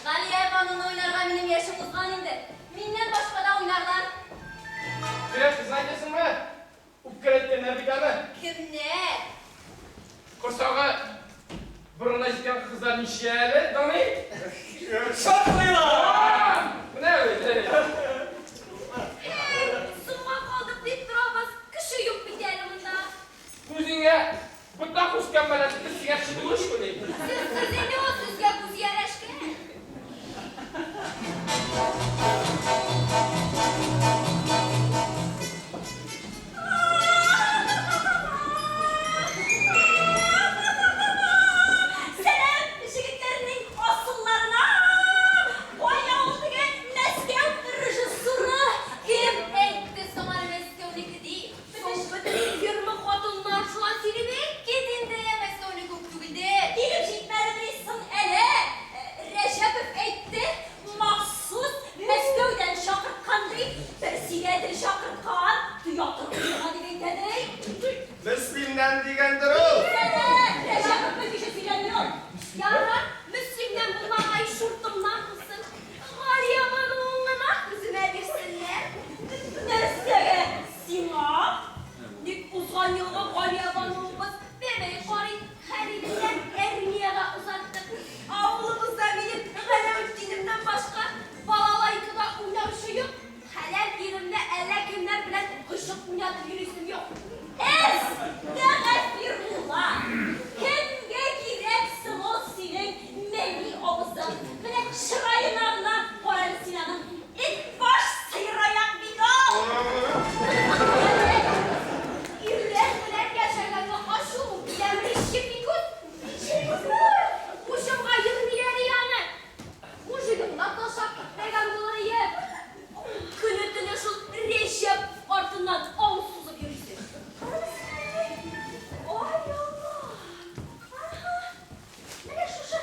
Galiyevan'ın oynarga benim yaşım uzgan indi. Minden başka da oynar Kursağı burunlaşken kızlar nişyeli, Dani. Şartlıyla! Bu ne öyle? Sunma kaldık deyip duramaz. Kışı yok bir yanımda. Kuzine bıtlak uskan bana kız yaşlı buluş mu değil? Siz ne o süzge kuzu yaraşke? Selam şirketlerinin asıllarına. Oya oldu ki Meskev rejissörü kim etti sana Meskev'deki değil. Sohbetin 20 kadınlar şu an seni bekledin diye Meskev'deki okuyuldu. Dilim şirketlerinin ele Recep'if etti. Mahsus Meskev'den şakırtkan değil. Tersiyedir şakırtkan. Tiyatro hadi bekledik. Müslimden digendir o. Recep'if bir kişi sileniyor. Yarın Müslüm'den bulmam ay şurtumdan mısın? Haryaman oğluna yüzüme girsinler. Neseye Sina? Dik uzan yılda Haryaman olmaz. Bebeği korin halinden Ermiye'ye uzattık. Avlumuzda benim kalem dilimden başka balalayıkıda oynamışı yok. Kalem dilimde elle kimler bilen ışık oynatıp yürüsüm yok. Ez! Ne gafirullah! Kimge gireksin o senin meni omuzun. Böyle şırayınlarla Koran Sinan'ın ilk baş sıyırayan bir dal. İrler güler yaşarlarla aşu bilemri şipikut. Şipikut! Uşum ayın ileri yanı. Uşum naklaşak peygamberleri yep. Kınıtını şu Recep ardından avsuzu yürüsün. Ay Allah! Aha! Ne şu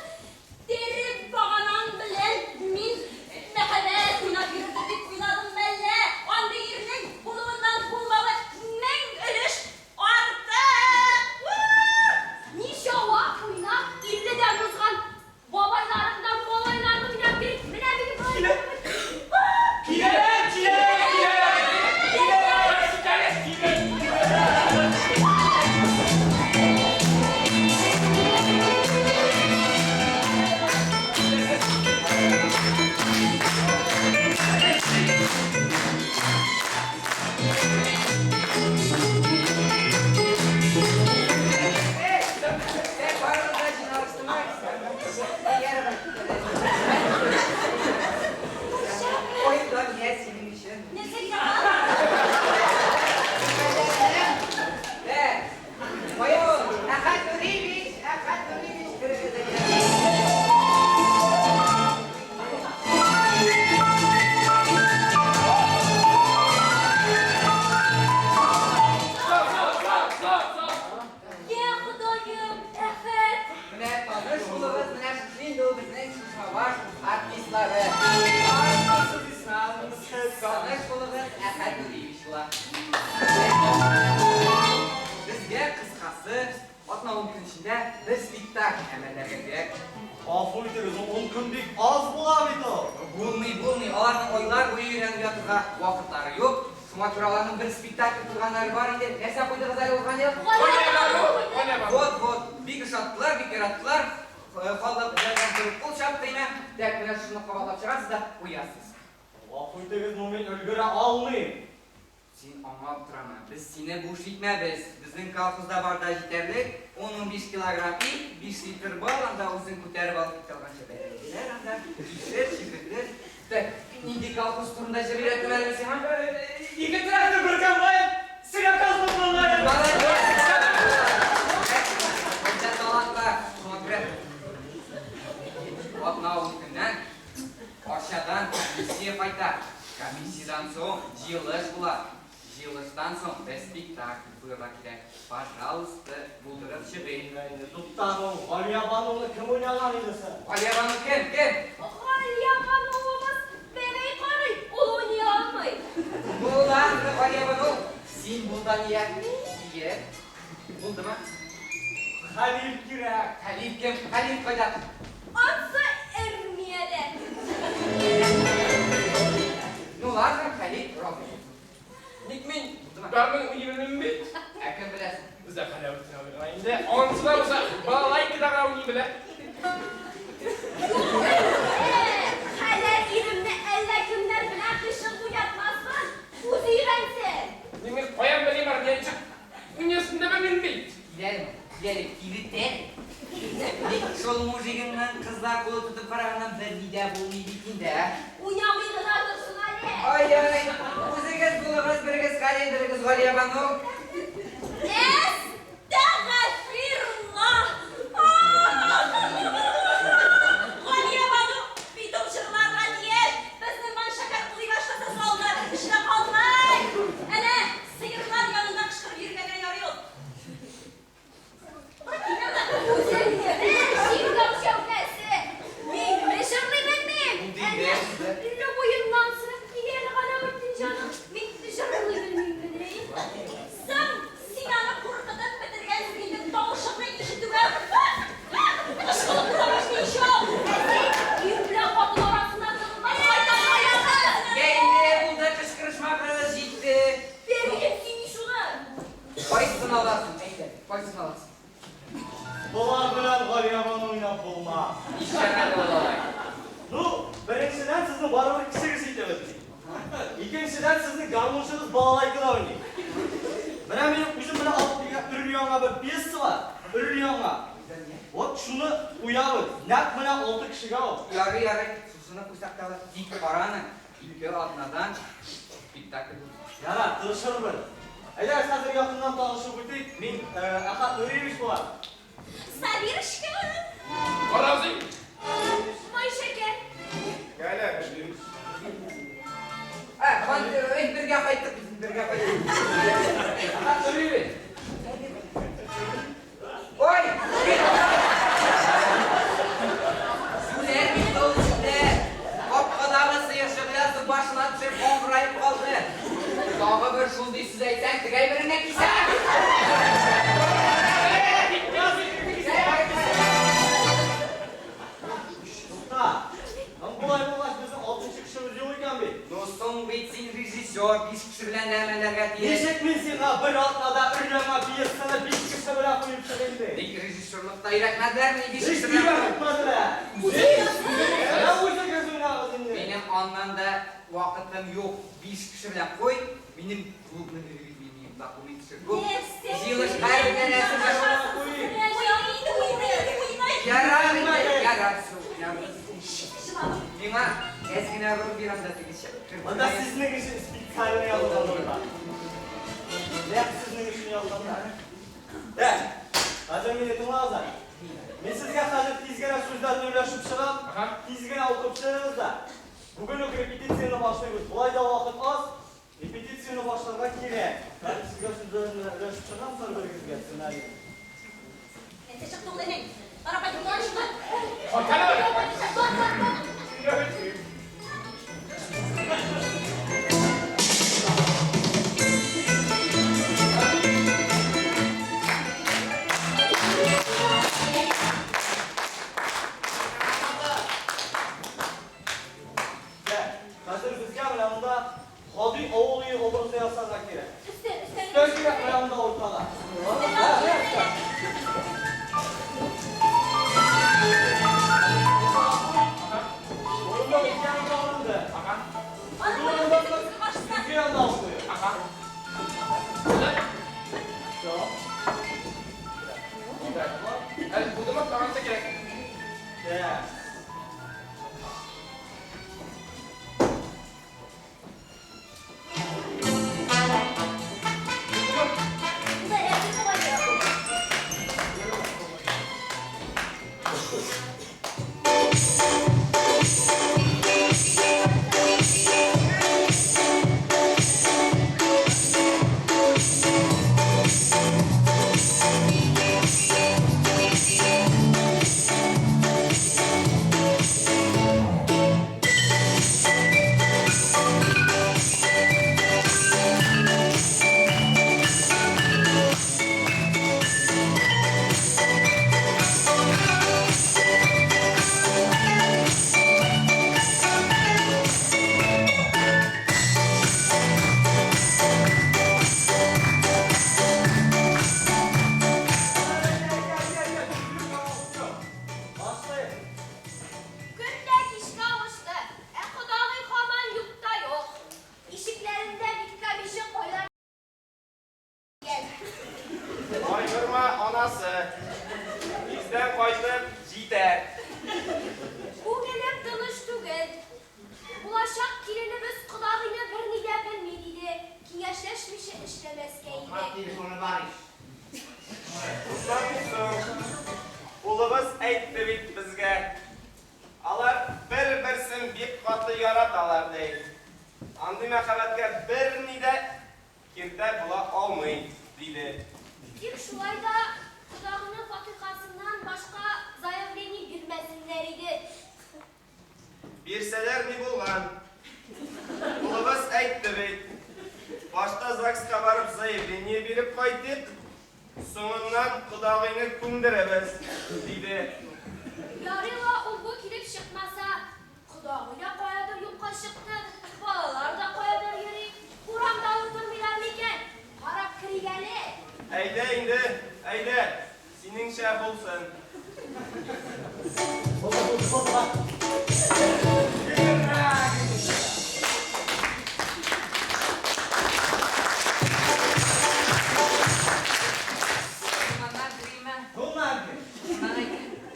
deri bağanan bilen min mehebet buna yürüdük binadım belle. Anda yerinin bulumundan bulmalı men ölüş ardı. Nişava kuyna illeden rızgan babaylarından babaylarından bir mine Bizga qisqasi otna 10 kun ichida bir spektakl amallarga kerak. Affoy deriz, 10 kunlik az bo'lamidi. Bo'lmay, ularning oylar bo'yi o'rganib yotishga vaqtlari yo'q. Shunga ko'ra ularning bir spektakl qilganlari bor edi. Nasa qo'ydi qizlar o'qigan edi. Vot, bik ishlatdilar, bik yaratdilar. Qo'llab ulardan turib qo'l chapdayman. Deb bilan shuni qavalab chiqasizda qo'yasiz. Affoy deriz, men ulgura olmayman. Sen anlab turaman. Biz seni bo'shlikmaymiz. Bizning kolxozda borda yetarlik 10-15 kilogramm ip, 5 litr bol, anda o'zing ko'tarib olib kelgancha bayralar, anda shirketlar. Nega kolxoz turida jibratmalar sen? Yigitlarni bir kamay, siga qazmonlar. Aşağıdan komissiya qaytar. Komissiyadan so'ng yig'ilish bo'ladi. Yig'ilishdan so'ng bir spektakl qo'yiladi kerak. Пожалуйста, bo'ldirib chiqing. Tuttano, Valyabanoni kim o'ynagan edi sen? Valyabanov kim? Valyabanovimiz bebeği qarı ol oynaya olmayı. Bo'lar, Valyabanov. Sen bundan ye. Bo'ldimi? Halil kerak. Halil kim? Halil qayda? Atsa Ermiye'de. Nulardan Halil Robin. Nikmin, ben uyumunum bit. Erken bilesin. Bize kalavet tavırlayında, 10 kızlar olsa bağlayıp da oynayayım bile. Hala irimni elle günler bilen kışın bu yatmazsan. Uzi irensin. Demir koyan benim arayacak. Ünyasında ben bilmeyim. Gidelim, kilitlerim. Şol mujigimden kızlar kolu tutup karağından bir video bulmayı bitin de. Uyamayı kılardırsın Ali. Ay ay, bu kız buluruz, bir kız kaleye, bir kız goleye bana. Estağfirullah. Galiye banu, bir domşırlarla diye bizim ben şeker kılıyı başlasa sallar, işine kalmay. Hele, sıyırlar yanından kışkırıp yürümeden yarıyor. Şiirgam şevkesi. Meşhurlu benim. Hele, boyundan sırf bir yere alamadın canım. Meşhurlu benim. Sen Sinan'ı korkudan bedirgen zilin doğuşunu işitiver. Aşkılık savaş ne işi o? Yürüyle kapın arasından kılınmaz faydalı hayatı. Geldi, bunda kışkırışma kırılır gitti. Verin şunu. Koysın alasın, neyse, koysın alasın. Bular bilen Galiyaban oynap bulma. İşlemedi olay. Nu, birincisinden sizni barabir kişi itemedik. İkincisinden sizni garmuşunuz bağlaykıla oynayın. Bana benim kuşum bana ürüyonga bir piyesi var. Ürüyonga. Ot şunu uyabız. Nak bana 6 kişiga ol. Yarı, susunu kusaktalı dik paranı. İlke altından spektakl. Yara, tırışır bir. Eğer hazır yakından tanışıp bitik, ben akat ürüymiş bu var. Sabir aşkım. Arazi. Vay şeker. Gel şimdi. Ha, ben bir kayıttık bizim, bir kayıttık. Ha, söyleyeyim. Oy! Süler bitti o işte. Kopkadağı sıyırşıklayası başına düşüp kongrayıp kaldı. Dağı bir şuldu süzeysen, tigay birine kişer. Sultan, ama bu ay bulaş bizim 6. kişimiz yok iken bir. Dostum bitsin rejissör, bir kişi bilen demelerge diye. Neşek minsin ha, bir altına ürüyonga bir sana 5 kişi bırak koyup çıkayım. Dik rejissörlükte irekmediler mi? Bir Hiç kişi değil bilen. yapmadı be. Ya bu yüzden gözümün ağzını. Benim anlamda vakitim yok. 5 kişi bilen koy. Benim bilmeyeyim takımı bu. Yılış her bir resim başına koyayım. Yarar, Bana eskine ruh bir anda tekişe. Onda sizin için spikerlerini yapalım orada. Ne yap sizin için yapalım? De, azam milletim ağzı. Ben sizge hazır tizgene sözlerini öğreşip çıkam, tizgene okup çıkıyoruz da. Bugün o repetisyonu başlıyoruz. Kolay da vakit az, repetisyonu başlamak yine. Ben sizge sözlerini öğreşip çıkam, sonra böyle geçsin. Hadi. Ense çıktı ulanın. Araba yollar şunu. Bakalım. Hazır bizge yanında Hadi oğluyu obrazı yazarlar gerek. Üstüne. Döngü yanında ortada. Oyunda bir yanında alındı. Bir yanında alındı. Yok. Hadi bu da tamamsa gerek. Yeah. Bu da evde koyuyor. atası. Bizden kaytıp gider. Bu gelip tanıştık. Ulaşak kirinimiz kudağıyla bir nide bilmediydi. Kiyeşleşmiş işlemeskeydi. Ustanmışsın. Ulubuz aytdı bit bizge. Alar bir-birsin bir katı yaratalar değil. Andı mekabatga bir nide kirte bula olmayın, dedi. Tüm şulayda kudağının fakirkasından başka zayıflığını bilmesinleriydi. Birseler ne bulgan? Ulubuz aytdı bit. Başta Zakska barıp zayıflığını bilip kaytıp, sonundan kudağını kundirebez, dedi. Yarıyla olgu kilip çıkmasa, kudağıyla koyadır yupka çıktı, balalar da koyadır yeri, kuramda oturmaylar miken, harap kirigeli. Eyde indi, eyde. Senin şey bulsun. Baba. Bunlar dirime. Bunlar ki. Bunlar ne?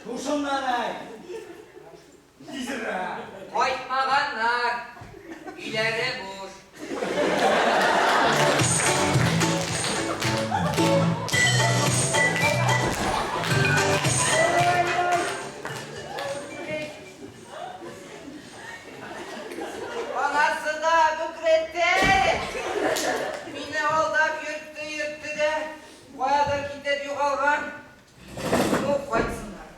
Kuşumdan ay. Dizire. Koymaganlar. İleri boş. Anası da bükretti. Mine aldap yırttı de. Bayadır gidip yukarıdan. Nu koysunlar.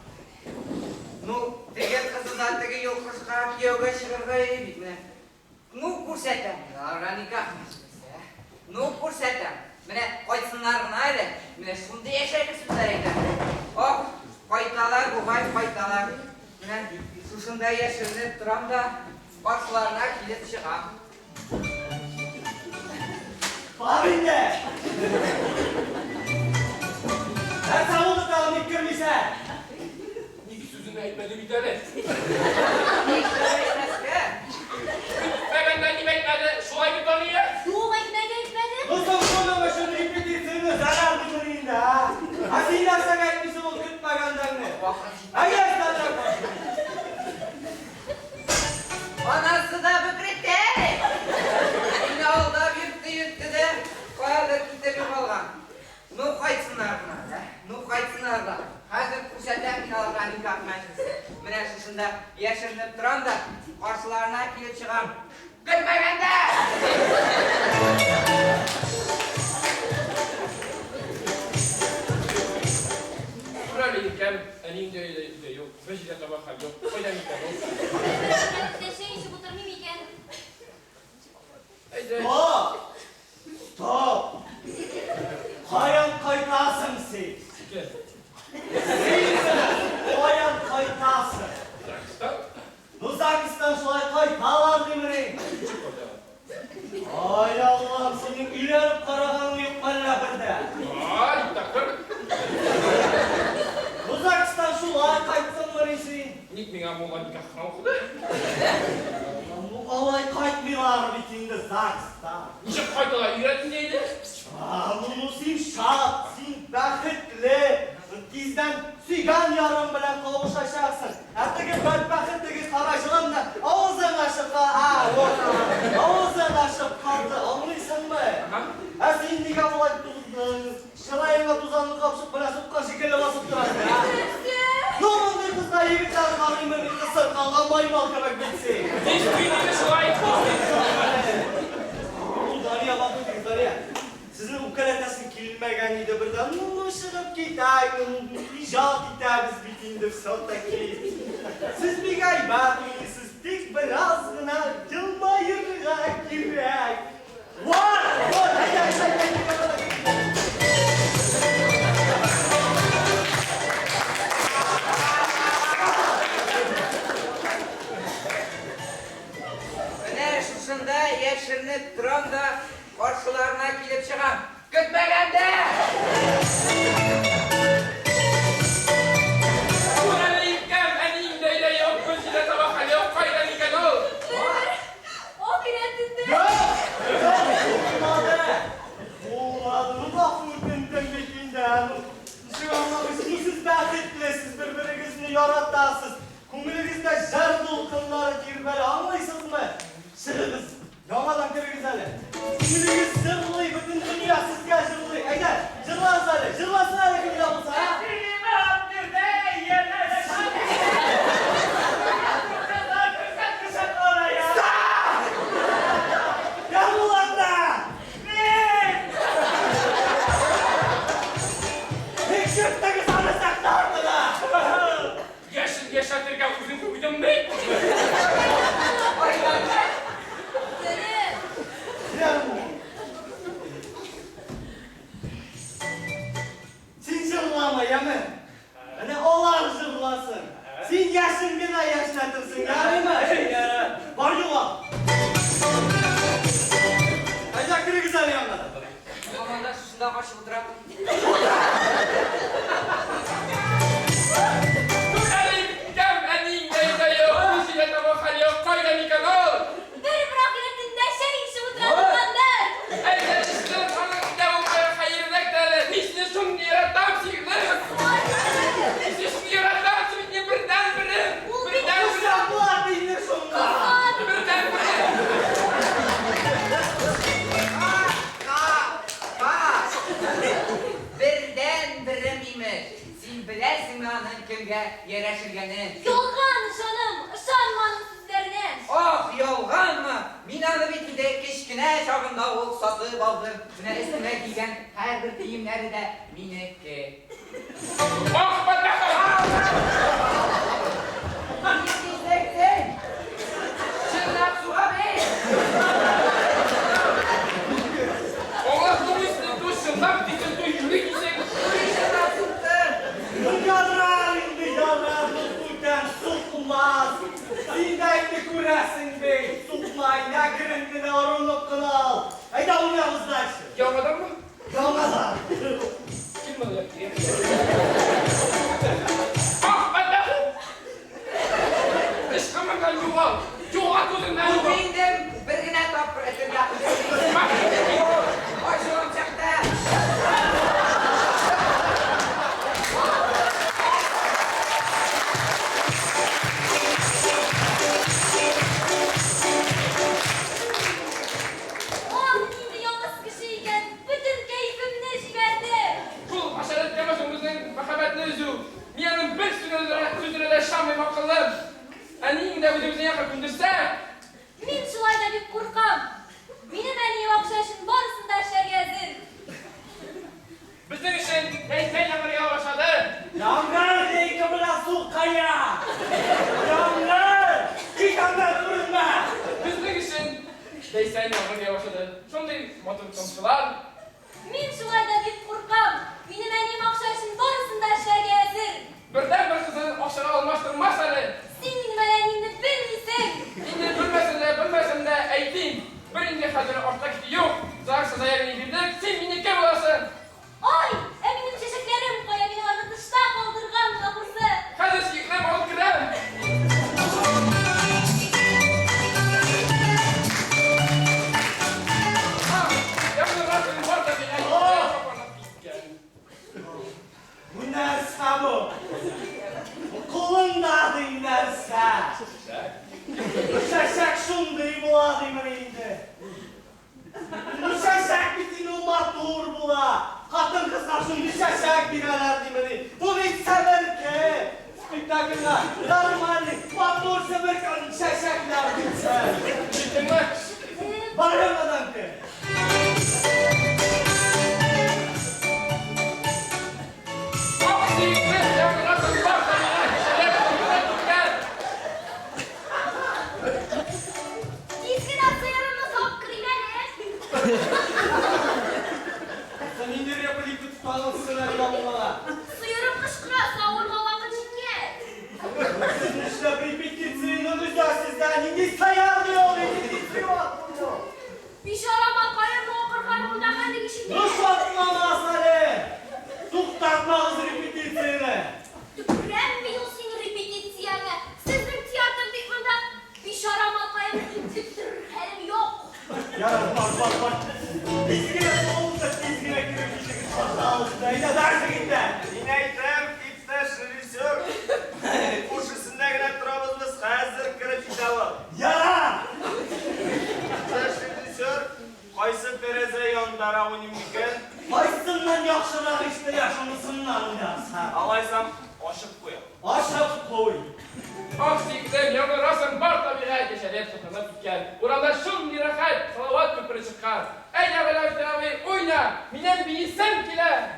Nu tegel kızı da tege yok kışkak yoga şırgayı bitme. Nu kursetem. Lara nikah meselesi. Nu kursetem. Mine koysunlar bana öyle. Mine şunda yaşayıp sütler eder. Oh koytalar bu koytalar. Mine şuşunda yaşanıp duram da başlarına kilip çıkam. Babinde. Ben savunduk da diktirmişsen. İlk sözünü etmedi bir tane. Ne işler etmez ki? Ve benden gibi etmedi. Şulay bir tanıyor. Doğum ekmedi. Mustafa sonra başını ipitirsin zarar bıkırıyın da ha. Asilden sana etmişsin o kütmagandan ne? Hayır zaten. Anası da bükretti. Yine oldu yırttı de koyadır kitap yapalım. Nu koysunlar buna. Nu koysunlar da. Hazır kurşattan kinalıgan nikah meselesi. Mine şuşunda yaşanıp duran da karşılarına kilip çıkam. Gülmegende! Buralıyken enin de yok. Vecile tabakal yok. Koydan gitar yok. Şey işi bu tırmı miken. Haydi. Stop. Stop. Hayan kaytasın siz. Gel. Hayan kaytasın. Zakistan. Uzakistan şolay kaytalar demirin. Küçük orada. Ay Allah'ım senin ilerip karaganı yok bana bende. Ay takır. Uzakistan şolay kaytsın var işin. Nik mi amol nikah okudu? Bu alay kaytmıyorlar bitinde Uzakistan. Niçin kaydılar? İğretin neydi? Bunu sen şat, sen bakıtlı. Bizden sügan yarım bilen kavuşacaksın. Artık bedbaxtdagi qarashig'imni og'zing ochib og'zing ochib qoldi. Anlaysanmi? Ha sen nega bo'lay shirayingga tuzanni qopishib bilasib qashikala bosib turasiz. No'monday qizlar yigitlarni qarayman, qisir qolgan maymal kerak bitsin. Hiç büyüdüğünü şulay Darya bakın Darya. Sizin ukalatasın kilmagan edi birdan shiqib ketay, ijod etamiz bitingda so'taki. Siz bir g'aybat siz tek birozgina jilmayirg'a kerak. Voy, Mine şuşunda yaşanıp duran da karşılarına kilip çıkam. Gülmegende! Buralıyken enin de yok. Vecile tabakal yok. Koydan gitar ol. O biletinde. Oğlanı lafı gündem bekinden. Şu an yaratasız. Kumulunuzda jar dolkınları girbeli anlaysınız mı? Şırınız. Yamadan kırınız hele. Kumulunuz zırlıyor, bütün dünya sizge zırlıyor. Haydi, zırlasın hele. Zırlasın hele kimde olsa ha? Gel ulan da! Hiç yırttaki sana saklardı da! Yaşatırken uzun uydum değil. Gönül. Sen zırlama yemin. Hani onlar zırlasın. Sen yaşın gene yaşlatırsın yani mi? Var yuva. Haydi kırı güzel yanına. Komanda şunda başı bırak. Beni bırak iletinde şey işi utanmadır. Kuşaklar dinle şunlar. Birden birimiymiş. Sen bilesin anın kimge yereşirgenin. Yolgan canım, ışanmanım sizlerine. Oh yolgan mı? Minalı bitide kişkine çağında ol satı baldır. Buna üstüne giygen her bir deyimleri de minekki. Yetişeceksin. Şırnak suha bey. Şırnak suhtun. Yarar indi yarar tutulken tutulmaz. Zindaydı kuresin bey. Tutmayın ya kırıntını orunluk kınal. Haydi onu yalnızlaşın. Yağmadan mı? Yalnızlar. Kim bunu yaptı ya? Ah benden! Eşkamadan yuval! Yuval gözünden Bu yuval! bindim birine top üretim yapmışsın. Bak! Hoşum çıktı. O an indi yolda sıkışıyken bütün keyfim neşverdi. Kul haşerat kemasımızın makabatlı yüzü. Miyanın bir sürü de şamı bakalım. Anin de özümüzün yakın gündürse. Min şulayda bir kurkam. Benim en iyi okşayışın barısında aşağı gezdim. Bizim için heykel yağmaya başladı. Yağmur değil kabına su kaya. Yağmur. Git anlar durma. Bizim için heykel yağmaya başladı. Şimdi motor komşular. Min şulayda bir kurkam. Benim en iyi okşayışın barısında aşağı gezdim. Birden bir kızı aşağı almıştırmaz hele. Sen benim elenimde bilmisin. Şimdi bilmesin de eğitim. Birinci hazır ortak yok. Zar size yerini bildik. Sen beni kim olasın? Ay, eminim çeşitlerim koya beni orada dışta kaldırgan kapısı. Hadi siklem ol krem. Yapın rasını var da bir Bu nerse bu? Kulun da adı nerse? Şaşak şunday bu adımın indi. Şaşak bitin umat doğur bula. Hatın kızlar şunday şaşak biralar dimini. Bu bir sever ki. Spektaküller, darmanlı, matmur sever ki şaşaklar bitse. Bitti mi? Bağırmadan ki. Yapın rasını var da Gizgin atsa yanımda top krimeli. Sen indir yapıp tutalım sınırı yapmalar. Suyurum kışkıra savurma vakit gel. Siz işte bir bitirsin, önünüzde sizden hindi sayar diyor, hindi bitiyor. Bir şarama kayın o kırkan bunda kendi kişi Nasıl atmamaz Ali? Tuktatmaz repetisyonu. Tükrem biliyorsun repetisyonu. Sizin tiyatro bitmeden bir şarama kayın helim yok. Ya bak. Dizgine soğukta dizgine girip işi hata olsun. Ne derse gitti. Yine krem, tipte, şırısı yok. tereze yandara oynayımken. Qayсından yaxşıрақ işte yaşamısından da. Alaysam aşıp koyam. Aşağı koy. Aksikten yanı rasın bar tabiğe geçer sokana tükken. Orada şun bir rahat salavat köprü çıkar. Ey evvela teravih oyna. Minen bilsem kile.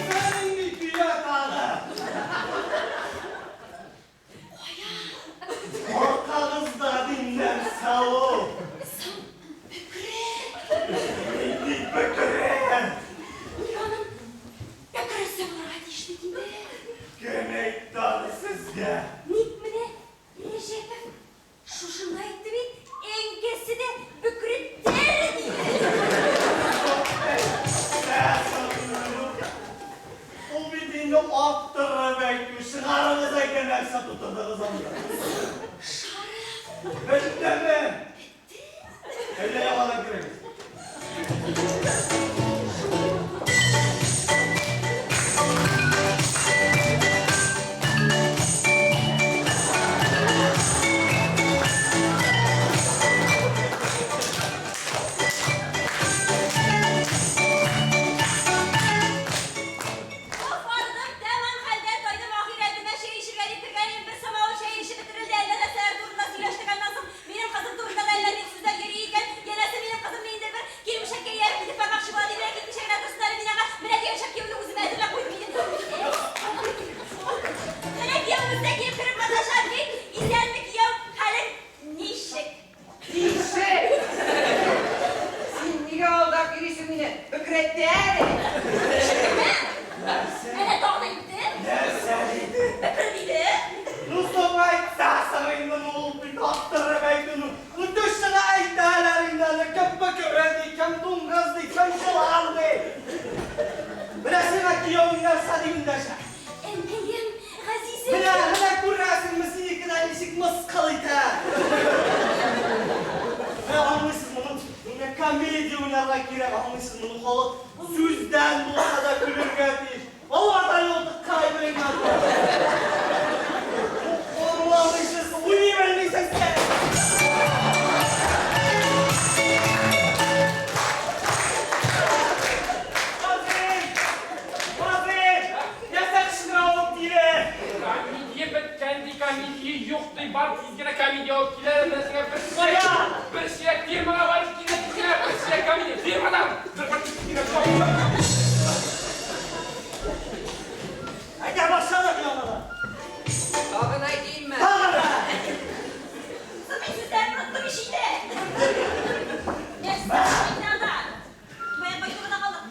Senin bir güya kalı. Ortanızda dinler sağ ol. Neydi böküre? Buranın yakarısı var hadi işte değil mi? Gömek dalı sizde. Nik mi ne? Recep'im şuşunda etti bir engesi de bükürü der diye. Sen sanıyorum. O bildiğinde attırır belki. Şıkarınıza gelirse tutunuruz onu. Bitti mi? Elle yavala girelim. Of vardım devam halden doydum ahiretime şey işi verip benim bir samav şey işi bitirildi ellere ser durumda sileştik nasıl benim kızım durumda da ellerini süzler geriyken yenesi benim kızım neyindir bir girmiş hakkı yer gidip bakak şu vadi bile gitmiş evine dostları bir yana bile diye şakki onu uzun edile koyup gidin bile diye uzun girip kırıp ataşar ki izlenmek yok halin nişik Dişe! Sinniga aldak birisi mine. Bükrettere. Hele doğru gitti Nerseydi? bükürüydü Mustafa sarayından olup bir attırır belki onu. Bu dışına ait değerlerinden de köpek öğrendi, kem dumgazdı, kem şılardı. Bilesin ki yolunlar sadığında şah. Emeyim azizim Hele kurrasın mesini kadar işik mıskalıydı. Ve almışsın bunu. Ne kamedi oynarlar girek almışsın bunu kolu. Süzden bu kadar gülürge değil. Allah'tan yolduk kaybırın kaldı. Onu almışsın. Uyuyabilmişsin sen. Mazin! Mazin! Ya sen şuna olup dire. Komediye bet kendi komediyi yoktu. Bar tizgine komediye olup gider. Mesela Bayağı. bir şey firmana var. Yine bir şey komediye. Firmadan. Bir bak tizgine çok. Hadi başlayalım yanına. Ağın ay değil mi? Tamam. Kızım sizden mutlu bir şey de. Neyse, meydanda. Tutmaya başımda kaldım.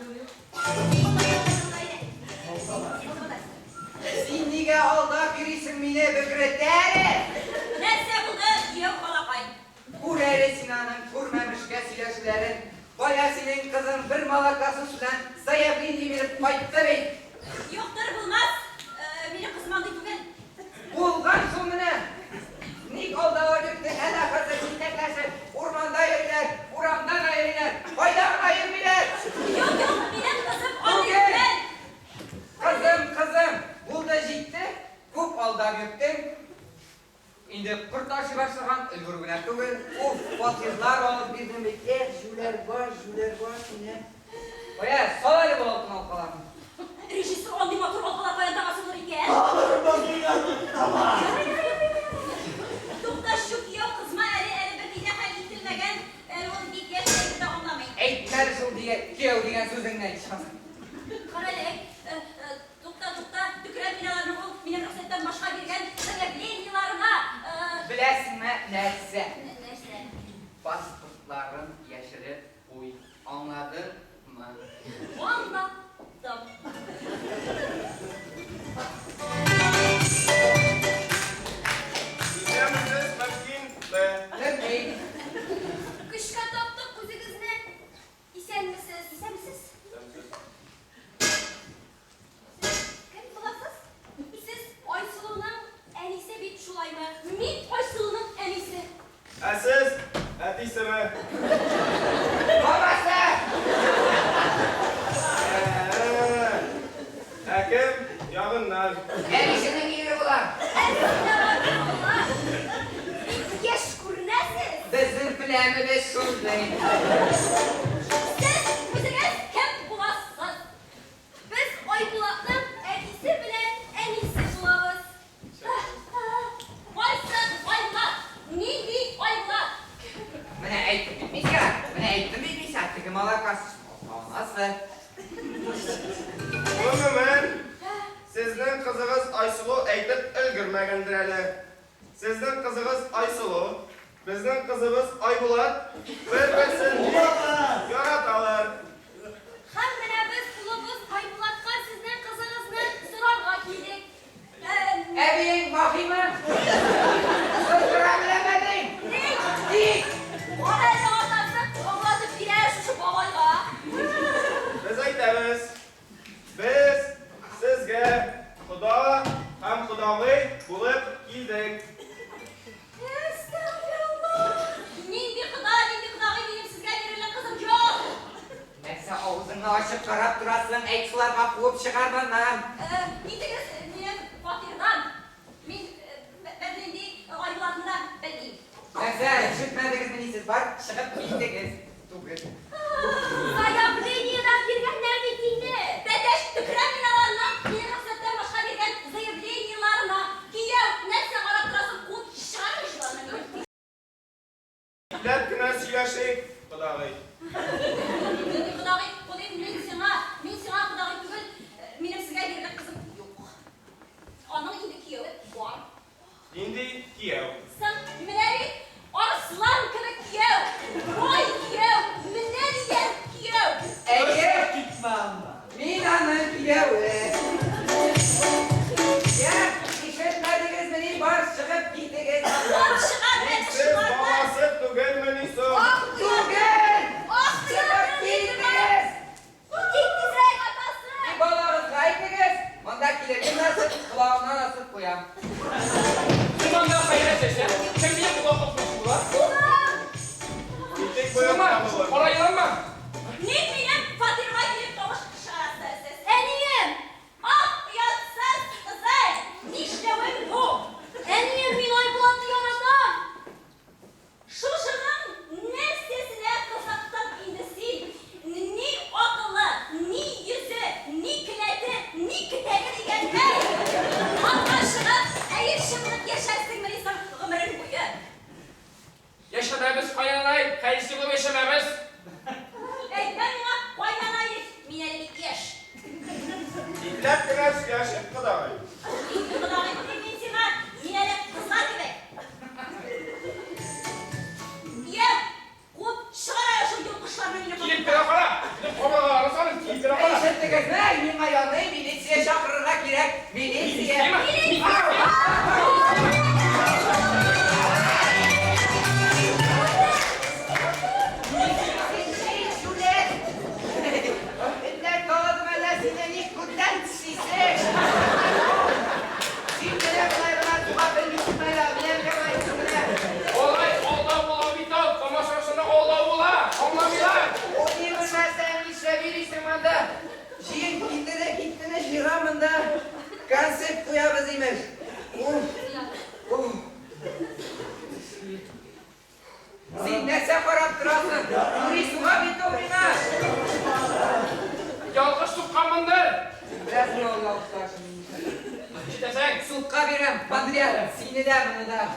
Sinniga aldak birisi mine. Bükrettere. Neyse bunu yok olapay. Kurere Sinan'ın kurmamışka sileşlerin. Bayasının kızın bir malakası sudan sayabrini bilip payıtta bey. Yoktur bulmaz. Benim kızım aldı bugün. Bulgan sonuna. Nik olda öldüktü alakası çitekleşip. Ormanda ayırırlar, uramdan ayırırlar, haydan ayırırlar. Yok yok benim kızım aldı Bugün. bugün. Kızım, bulda jitti. Kup alda büyüktüm. Indi kurtaşı başlayan ölgürgüne tügül. Uf, fatihlar olup birden bekler. Jüler var yine. Oya, soğali bu altın alkalarını. Rejistr on motor olmalar koyan damasıdır iken. Ağlarım ben dünyanın tamam. Tukta şuk yok kızma eli bir bine halletilmegen. Onun bir gerçeği de anlamayın. Eytler şu diye, kiyo diyen sözünden çıkmasın. Karalek, tukta tüküren binalarını bul, benim ruhsetten başka bir gen, sebepli yıllarına, Biles Neyse. Нәрсе? Pasportların yaşarı uy. Anladın mı? Anladım. Bizlerimiz Meskin ve Öpmeyin. Kışka taptık kuzunuzne. İsen misiniz? İsen misiniz? Kim bulasız? Siz Aysulu'nun en iyisi bir şulay mı? Min Aysulu'nun en iyisi. Siz Etiyse mi? Babası! Hakim yağınlar. Erişinin yeri bular. Geç kurnesiz. Bizim planımız şuradayım. Siz kuzunuz kim bulasız? Biz Aybulat'ın en iyisi bilen en iyisi bulamız. Vaysın Aybulat. Nindi Aybulat. Bana eğitim bitmiş ya. Bana eğitim bitmiş artık. Malakas. Nasıl? Umumen sizning qizig'iz Aysulu aytib ulgurmagandir hali. Sizning qizig'iz Aysulu, bizning qizimiz Aybulat bir-birini yaratalar. Hammana biz kulubuz Aybulat'ka sizden kızınızdan sorarga keldik. Ebeğin bakayım. Sözlerebilemedin. Dik. O halde ortası oğladı birer şu babayla. Biz aytamiz, biz sizga Xudo ham Xudoviy bo'lib keldik. Estağfurullah. Nindi Xudo'yu benim sizga verilen kızım yok. Neyse ağzını açıp karab durasın. Eksularga kuvup çıkarmandan. Nidiniz benim fakirden. Ben nindi Aybulat'ından beliyim. Neyse işitmediniz mi siz var? Çıkıp gittiniz. Заявление'den girgenler bittiğinde, bedeş tüküren binalarına, yeni hasretten başka girgen заявлениеларına, kiyev, neyse arattırasın, kut şarjlarına gördük. Iplab-gina suylashdik, Xudoviy. Xudoy, Xudoy, men sana Xudoy tugul, benim sizga girgen kızım yok. Onun indi kiyevi var. Endi kuyov. Sen mineri arslan gibi kiyev, boy kiyev, mineri yer kiyev. Eğer Gitme ama. Milan'ın pilavı. Ya işitmediniz mi? Var çıkıp gittiniz. Var çıkar, ben Siz çıkar. bolasi tugilminisun. Bugün çıkıp gittiniz. Gittize atası. Bir balarız kayıttınız. Ondakileri nasıl kulağına nasıl koyam? Kim ondan hayret eşe? Kim niye bu lafı konuşuyorlar? Gittik buyur Ama kalıbı. orayı yanma. Ne bileyim Fatih'e girip domuş şarasız. Eniyim. Ah yatsız kızay. Nişlevim bu. Eniyim Minay Bulat'ı yanadan. Şu şunun ne sesine kısaktan indisi. Ni akıllı, ni yüzü, ni kileti, ni kiteri diyenler. Anlaşılıp eğer şimdilik yaşarsın Melisa ömrün boyu. Yaşadığımız kayanay, kayısılı yaşamamız. Ben ona koymanayız. Mineli bir yaş. Iplab-gina suylashdik, Xudoviy. Gidip bir akara. Gidip kobraları sarın, gidip bir akara. İşittiniz mi? Benim ayağımı milisiye çağırırlar gerek. Milisiye. Değil mi? Eller dağıldı böyle senin ilk kutten şişe. Şimdi ne kadar ben üstüme Olay, oğla bir tal. Tomaşasını oğla. Anlamıyorlar. o değil sen işe bir işim anda. Şiir gitti de şiramında konsept koyarız imiş. Sen ne separat durasın? Yürü suha bitti oyuna. Yalgız tutkamındır. Biraz ne oldu alışlar şimdi? İşte Sulka birim, pandriya, sini de bunu da.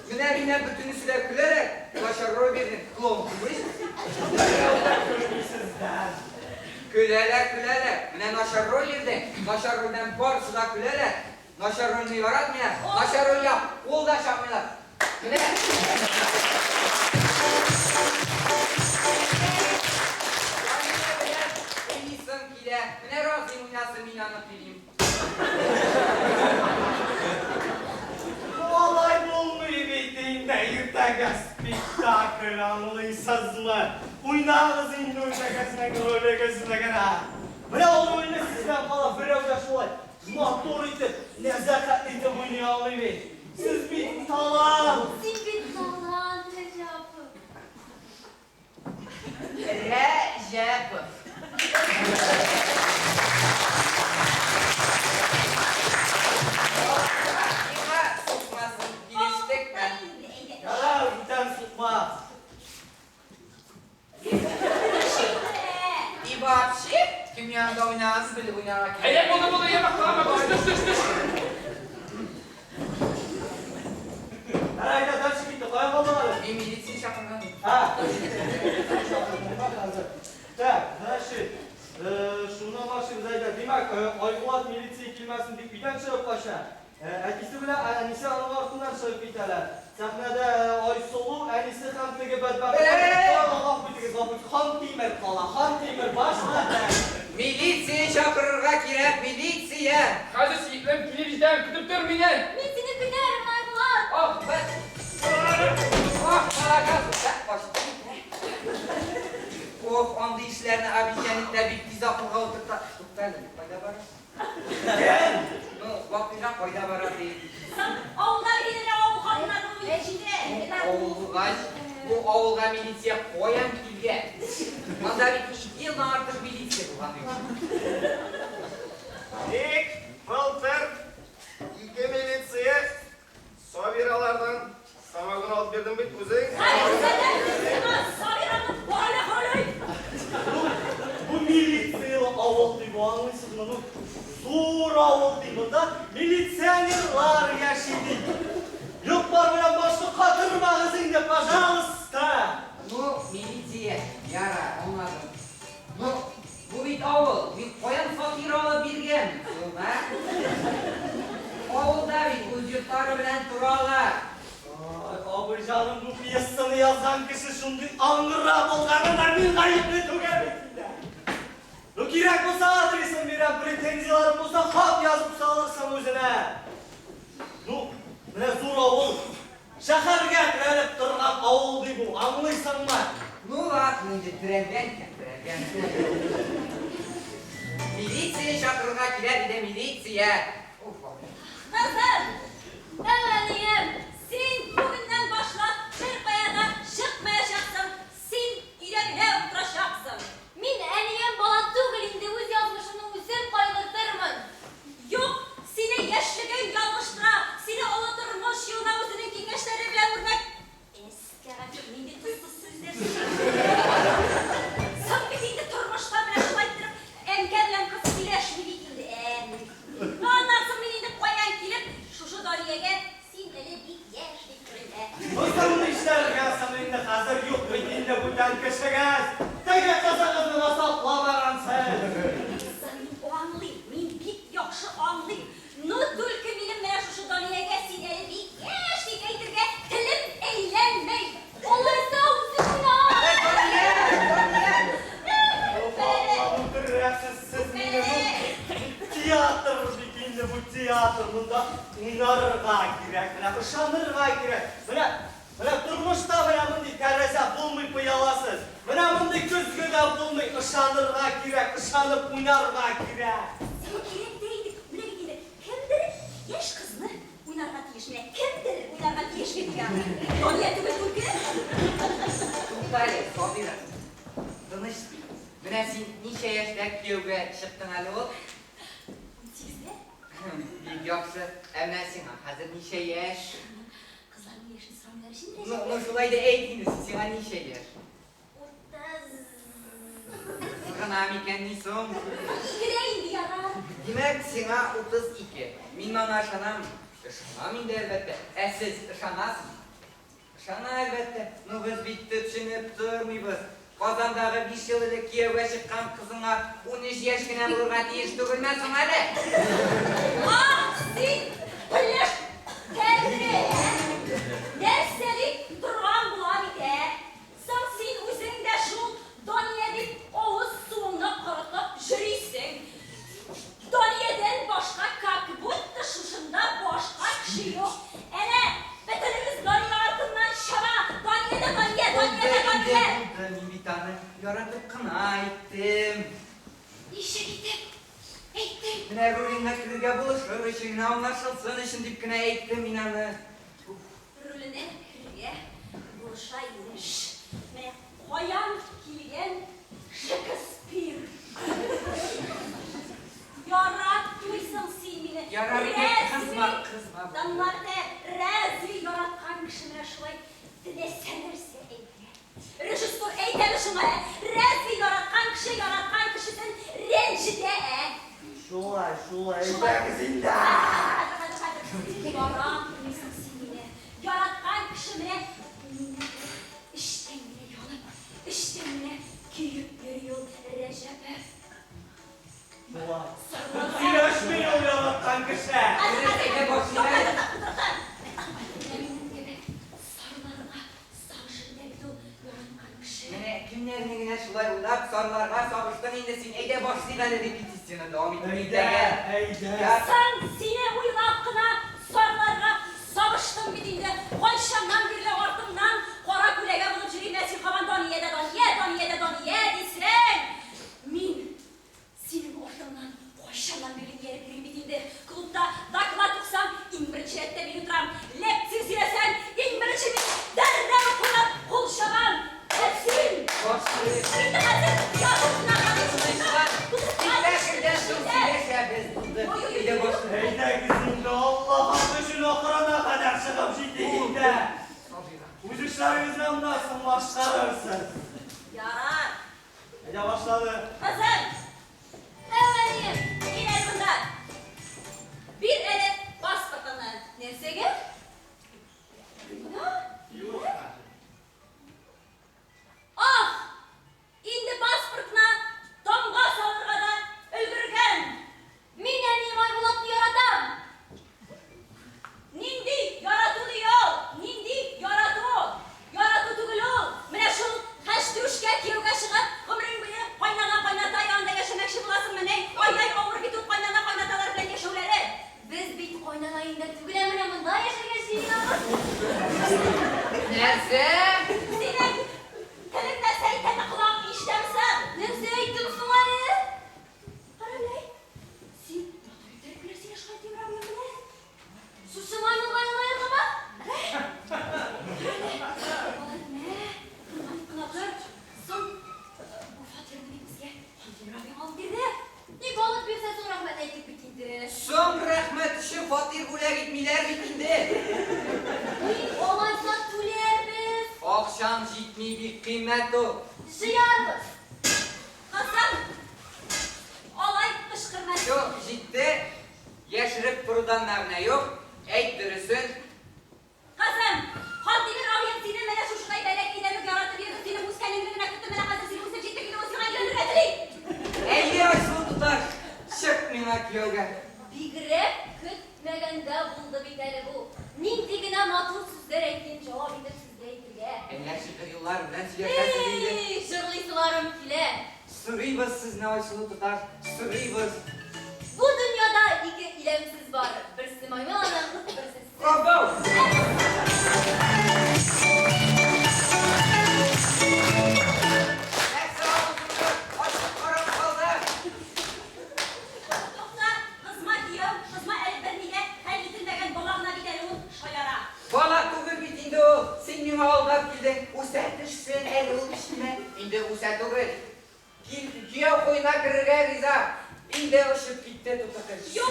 Güne bütünü süre gülerek, başarılı bir klon kurmuş. Gülerek. Güne başarılı girdi. Başarılıdan borsu da gülerek. Başarılını yaratmaya, başarılı yap, kol da şapmıyorlar. Mine. Eğisim kile. Mine razıyım oynasın minanı bileyim. Bu olay bulmayı bildiğinde yırtaga spektakl anlıyorsunuz mu? Oynağınız indi oynagasına göre oynagasına göre. Bırak onu oyna sizden falan böyle olacak olay. Cuma doğru iti, nezakatli iti oynuyor anlayı. Siz bir talan. Siz bir talan Recep'im. Recep. Kime sokmasın giriştik ben. Ya bir tane tutmaz. İbapşi kim yanında oynarız böyle oynarak. Ey bunu yemek kalama düş. Herhalde ders gitti, koyamadılar. Militsin şapını. Ha. Tak, значит, şuna başlıyoruz ayda. Demek, Aybulat milisiya kelmasin deb uydan chiqib qolishgan. Akisi bilan Anisa uni ortidan chiqib ketadilar. Sahnada Oysulu, Anisa ham tegi badbaxt. Alloh butiga zobit. Xon Temir qola, Xon Temir boshladi. Militsiya chaqirishga kerak, militsiya. Hadi siyiklem televizyon kutub tur meni. Men seni bilerim Aybulat. Oh, ben. Oh, malakaz. Başlayalım. Oh, onda işlerini abikenlikle bir dizi akılga oturtta. Tutalım, fayda var. Gel. Bakmayacağım, fayda var değil. Sen oğullar gelir oğullarının içinde. Oğulgaç, bu oğulga militsiya koyan kilge. Onda bir 2 yıldan artık militsiya kullanıyor. Dik, Walter, iki militsiye Sobiralardan samagun alıp verdim bit kuzey. Hayır sen Sabira'nın böyle böyle. Bu militsiya avul deb anlaysizmi? Bu zo'r avul deb da militsionerlar yashaydi. Yo'qlar bilan boshqa qotirmag'izingda, пожалуйста. Bu militsiya, yara, anladım. Bu bir oğul, bir koyan fakir oğlu birgen. Oğulda bir o'z yurtlari bilan turalar. Abirjanım bu piyesini yazgan kişi şunday ang'ira bo'lganida men g'ayibni to'gamaydi. Bu kerak bo'lsa adresim berib, pretenziyalarim bo'lsa xat yozib solarsan o'zine. Bu mana zo'r ovul. Shaharga kirib turgan ovul deb bu, anglaysanmi? Ну ладно, endi trengan. Militsiya chaqirishga kerak edi, militsiya. Kızım, evveliyim. Sen bugünden başlap çırpayana çıkmayacaksın. Sen güle oturacaksın. Min eniyem balattığı indi öz yazmışını üzüm koydurtturmun. Yok, seni yaşlıgın yanlıştıra, seni olatırmış yoluna özünün kengeçleri bile vurmak. Eskeracık, mindi tuzsuz sözler. Sen bitinde turmuşta bile şulayttırıp, emkerle kız bileşmeli kildi. Ondan mininde koyan kilip, şu dariyege, sen ele bir yaşlı kırıle. O'zimni ishlarga saminda hozir yo'q, endi bu tankashagaz. Taga qazaqni nasoqlamagansan. Sen o anlayın, min bit yaxşı anlayın. Ne dülkü benim mene şu dariyege, sen ele bir yaşlı kaytırge, tilim eğlenmey. Olursa uzun al. Tiyatr deganda bu tiyatr bunda o'ynarga kerak, ishonirga kerak. Mana turmushda mana bunday taraza bo'lmay qo'ya olasiz. Mana bunday ko'zgo'da bo'lmay ishonirga kerak, ishonib o'ynarga kerak. Sen gerek değildik, bile gidin. Kimdir yaş kızını oynarga tiyişine, kimdir oynarga tiyişine yani. Doniyetimiz bu ki. Tuhtali, Sobira. Tыныç. Mana sen necha yoshda kuyovga chiqding hali ol? 18'de Bir yaxshi. Ammo sen hozir necha yosh? kızların yaşını sıramıyor şimdi. Ну, şulay da aytdingiz, sen necha yosh? 30. Qanam ekansan? İgireydi yara. Demak, sen 32. Men mana ishonam. Ishonam endi albatta. Siz ishonasizmi? Ishonam albatta. Ну, biz bitta tushunib turmaymiz. Qozondagi 5 yillik kuyovga chiqqan qizingga 13 yoshgina bo'lgan deyish tugilmasin hali. Ah sen pılış terbiye. Derse burada bir tane yaratıp kına ettim. İşe gittim. Ettim. Mine rolüne kırıga buluşur için anlaşılsın için dipkine ettim inanı. Rolüne kırıya buluşaymış. Ve koyan kilgen Shakespeare. Yaratmışsın simini. Kızma. Damlarda rezil yaratkan kişine şulay dilesenirse eyle. Rejistör eyle şuna. Rezil yaratkan kişisin rencide. Şulay. Hadi. Yaratmışsın simini. Yaratkan kişine işte mine yolum. İşte mine kiyip yürüyor Recep'e. Şulay. Siloş mu oluyor lan kankışa? Ede boşuna. Mine kimlerini yine şulay uydap sorularga soruştan indesin. Ede boşuna dedi petisyonu devam etmeyeceğe. Eyde. Sen sine uylapkına sorularga savıştın bitinde. Koyşandan birle ortumdan kora kulege bulup jürimesi kavan doniye disen. Min senin ortamdan koyşandan birle yere birim bitinde. Klubda dakla tutsam inbirçilette bir utram. Lepsiz silesen inbirçimi derden okunan kulşavan. Hepsin. Şimdi hazır yavrusundan Eyde kızım da Allah'ım düşün okurana kadar çıkıp ciddiğinde. Ucuşlarınızdan nasıl başlarırsın? Yarar. Eyde başladı. Hazır. Öğreneyim. İner bundan. Bir ele bas bakalım. Nerse gel? Ah! İndi pasportuna damga salırgadan öldürgen. Mineni maymulatlı yaradan. Nindi yaratulu yol. Nindi yaratu. Yaratu tugulu. Mine şul haştürüşke kiyuga şıgıp ömrün bile kaynata yanında yaşamakşı bulasın mene. Ay avur bitup kaynatalar bilen yaşauları. Biz bit kaynanayında tugule mine mında yaşayasın ya. Nerse? Senin telimde seytene kulağım işlemsen. Nerse eğitim suları? Paralay. Sen otoriter kulesiyle şahit yavram yapma. Susu maymun bayılmayın ama. Paralay. Ne? Kurbanlık kılaklar. Son. Bu fatırını bitmizge. Hangi yavram aldırdı? İlk olup bir ses olarak ben eğitim bitindirir. Son rahmet şu Fatih buraya gitmeler bitindi. İlk olaysa tüler biz. Akşam jitmi bir kıymet o. Ziyardır. Hasan. Olay kışkırmaz. Şu jitte yaşırıp buradan ne yok. Eğittirirsin. Hasan. Haldimin avyen sinin mene şuşkayı belek ilerlik yarattı bir sinin muskenin birine kıttı mene hazır sinin muskenin ciddi gibi muskenin gönül üretili. 50 aşkı tutar. Şık minak yoga. Bir grep kütmegende buldu bir tane bu. Nindigine matur süzler ektin cevap edip sizleydirge. Eller şıkır yıllar bilen siyaset edildi. Hey, şırlı sularım kile. Sırıybız siz ne aşkı tutar. Sırıybız. Bu dünyada iki ilemsiz var. Birisi maymun adam, birisi siz. Bravo. Neyse olsun. Açık karam kaldı. Yoksa kızma diyor, kızma elbette her yitilmegen dolağına giderim şoyara. Valla bugün bitindi o. Senin ağıldak gildin. Usatışsın el olmuşine. İndi usat olur. Giyav koyuna kırırga riza. İndi ışıp gitti tutakır. Yok.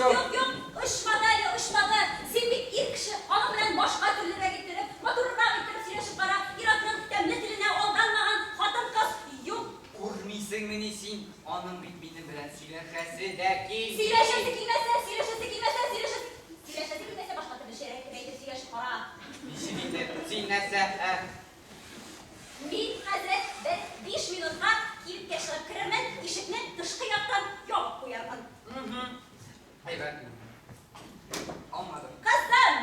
Işmadı öyle ışmadı. Sen bir ilk kişi hanım bilen başka türlere gittirip, motoruna gittirip sileşip kara, İrak'ın demli diline oldanmağın kadın kız yok. Kurmisin menisin. Onun bitmini bilen sileşesi de ki. Sileşesi kimese başka türlü şey reklemeydi sileşip kara. İşi bitti. Sinese. Bir hazret ve 5 minutka girip geçirip kırırmen işitini dışkı yaptan yok koyarman. Hayır ben. Olmadı. Kızım!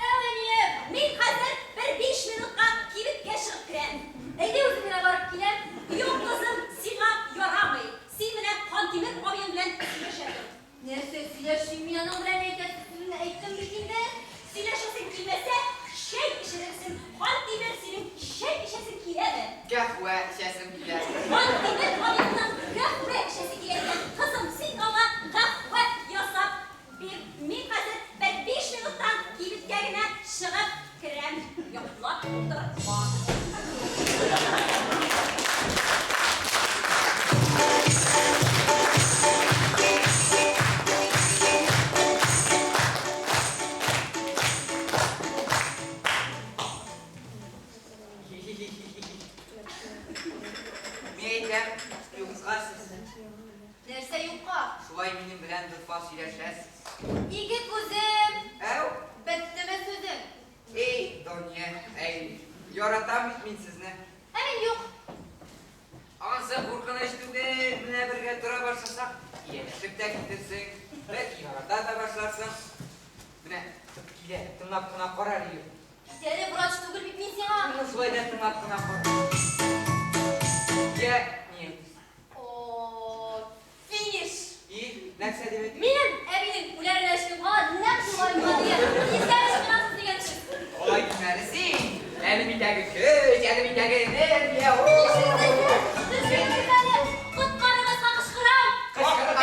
Öğreniyim. Min hazret ve 5 minutka girip geçirip kırın. Eyde uzunlara varıp giden, yok kızım sina yoramayı. Simine pantimin oyun bilen sileşedim. Neresi sileşim yanım bilen eğitim bitinde? Sileşesin kimese şey işedirsin, pantimin senin şey işesin kileme. Men aytам, yo'qsiz. Нәрсә юкка? Шулай минем белән дурфас сөйләшәсез. Ике күзем, Әу, беттеме сүзем. эй, Дония, эй, яратам бит мин сезне. Ә мин юк. Ансы куркыныч түгел, менә бергә тора башласак, ияләшеп тә китерсең, бәлки ярата да башларсың. Менә килә, тыңлап кына карар иде. Китәле врач түгел бит мин сиңа. Менә шулай да тыңлап кына кара. Я, не, О, финиш. и, нәрсә дип әйт? Минем әбинең үләреләшкән кала нәкъ шулай була дигән. Изгәш кына дигән шул. Олай димәле син. Әлемдәге көч, әлемдәге энергия. Кычкырып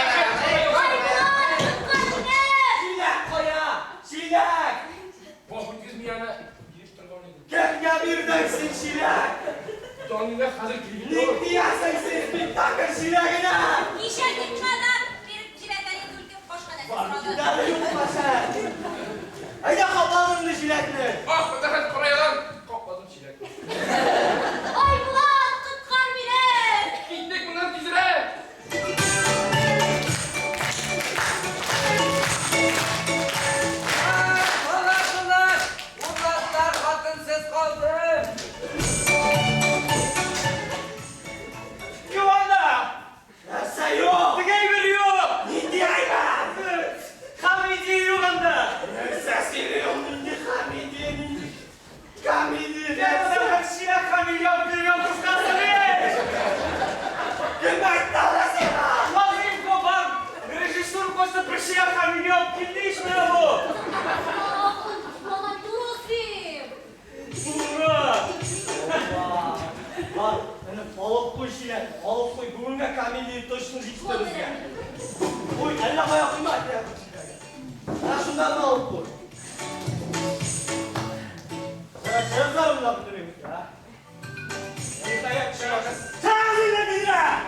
Çilek koya! Çilek! Bak bu kız bir yana girip durgan idi. Kimga birdeksin çilek? Doningga hozir kirib Ne diyorsun siz bir takır çileğine? Var gidelim yoksa sen. Haydi kaplanın çilekini. Ah, bu da korayalan. Qopladım çilek. Gittik bundan tezrek. Ular, ulatlar hatınsız kaldı. Güvanda! Nasıl yok? Tıkay veriyor! Ne diyeyim? Hamidi yuvanda! Nasıl seviyorum indi Hamidi'nin? Hamidi! Ne kadar şirak Hamidi yaptırıyor kıskasını! Yemek dalası! Vazim kopan! Rejissör koştu bir şirak Hamidi yaptı işte bu! Buğra! Var, balık koy şirak, balık koy. Buğra Hamidi'yi taşınır içtiririz ya. Koy, eline koya koyma ya. Ha şundan da alıp koy. Ya sözlerim lafı duruyormuş ya. Elinde yakışıyor. Tazile bir lira!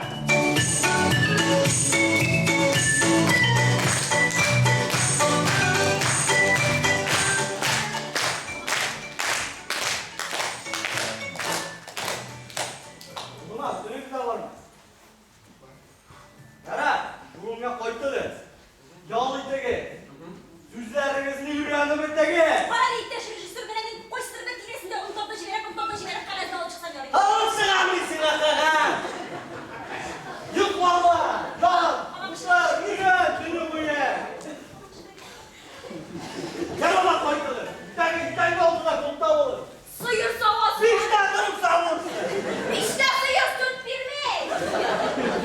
Buna dönük de var mı? Yara, buğumya koytudu. Yağlı itegi. Düzlerinizin yürüyendim itegi. Alırsın amlisin akıga. Yık valla. Yal. Kuşlar, yürüyen, tünü bu ye. Gel ola koytudu. İtegi oldu da kulta olur. Sıyır savası. Bir de durup savursun. İşte sıyır tut bir mi?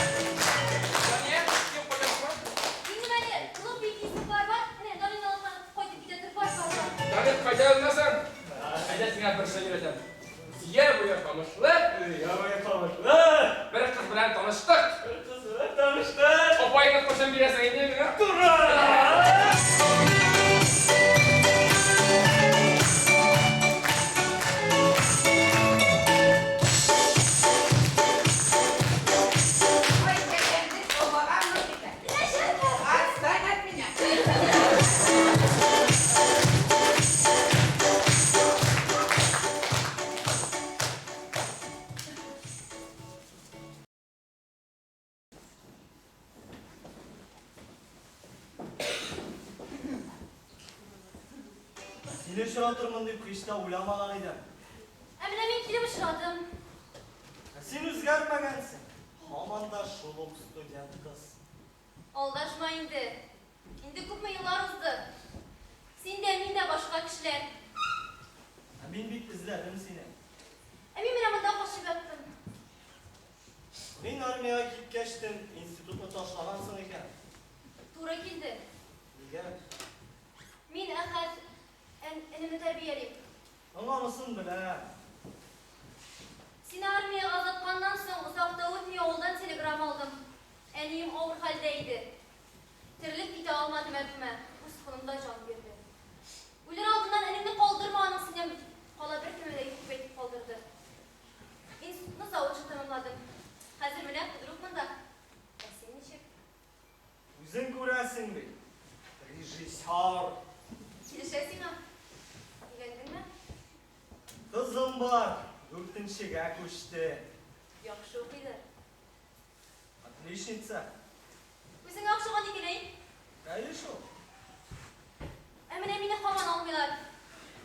Donia, kim koyacak? Şimdi beni kılıp bilgisi var. Hani Dani'nin altına koyduk bir de tırp var. Donia koyacağım. Hadi sana bir şey öğreteceğim. Yer bu yaşamışlar. Yavaya kalmışlar. Bir kız bilen tanıştık. Kızı tanıştır. Opayla koşan bir yasa gidiyor mu? Durun. Ay, kendiniz olmadan mı gider? Aslan etmine. Seni şuratırmın deyip kışta uylamagan idim. Emine ben kilim ışıradım. Sen özgermegensin. Haman da şuluk student kız. Aldaşma indi. İndi kupma yıllar uzdu. Sen de min de başka kişiler. Ben bit izledim seni. Emin bir amında koşup yattım. Ben armaya gidip geçtim. İnstitutunu taşlagansın iken. Tuğra kildi. Gel. Min ahad enimi terbiyeliyim. Anlamasın bile. Seni armaya azatkandan soň uzakta ötmeye oldan telegram aldım. bilmezsin bir. Rejissör. Kilişesin ha. Evlendin mi? Kızım var. Dörtіншіге көшті. Yaxşı okuydu. Отличница. Bizim yaxşıgan dikileyim. Конечно. Emine havan almıyorlar.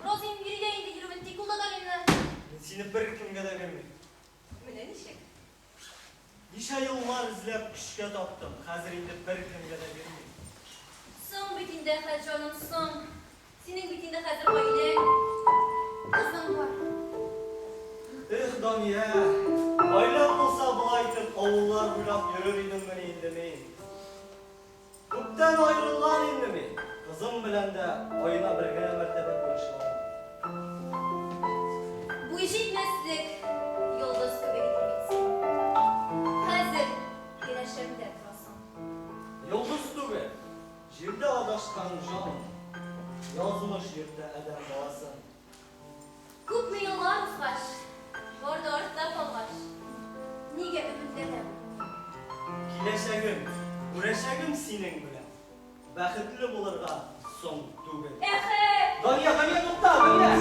Rozin biri de indi, yürümen tikulda da indi. Ben seni bir kimge de vermeyeyim. Mine nişek? Неше yıllar izlep küşke taptım. Hazır indi bir kimge de vermeyeyim. Son bitinde canım son. Senin bitinde hazır aile. Kızım var. Daniye. Aylak olsa bulaytıp avullar buylap yürür idim beni indemeyin. Kupten ayrılan indemi. Kızım bilen de oyuna birgene mertebe görüşüyorum. Bu işitmezlik yıldız gibi gitmesin. Hazır güneşimde etrasın. Yıldız tübe. Jirde adaşkan can. Yazmış yurtta eden bağısın. Kup mu yıllar uzbaş? Orada orta kalbaş. Nige ümündedim. Kileşegim, uğraşagım senin bilen. Baxtli bulurga son tübe. Ehe! Daniye nokta, böyle.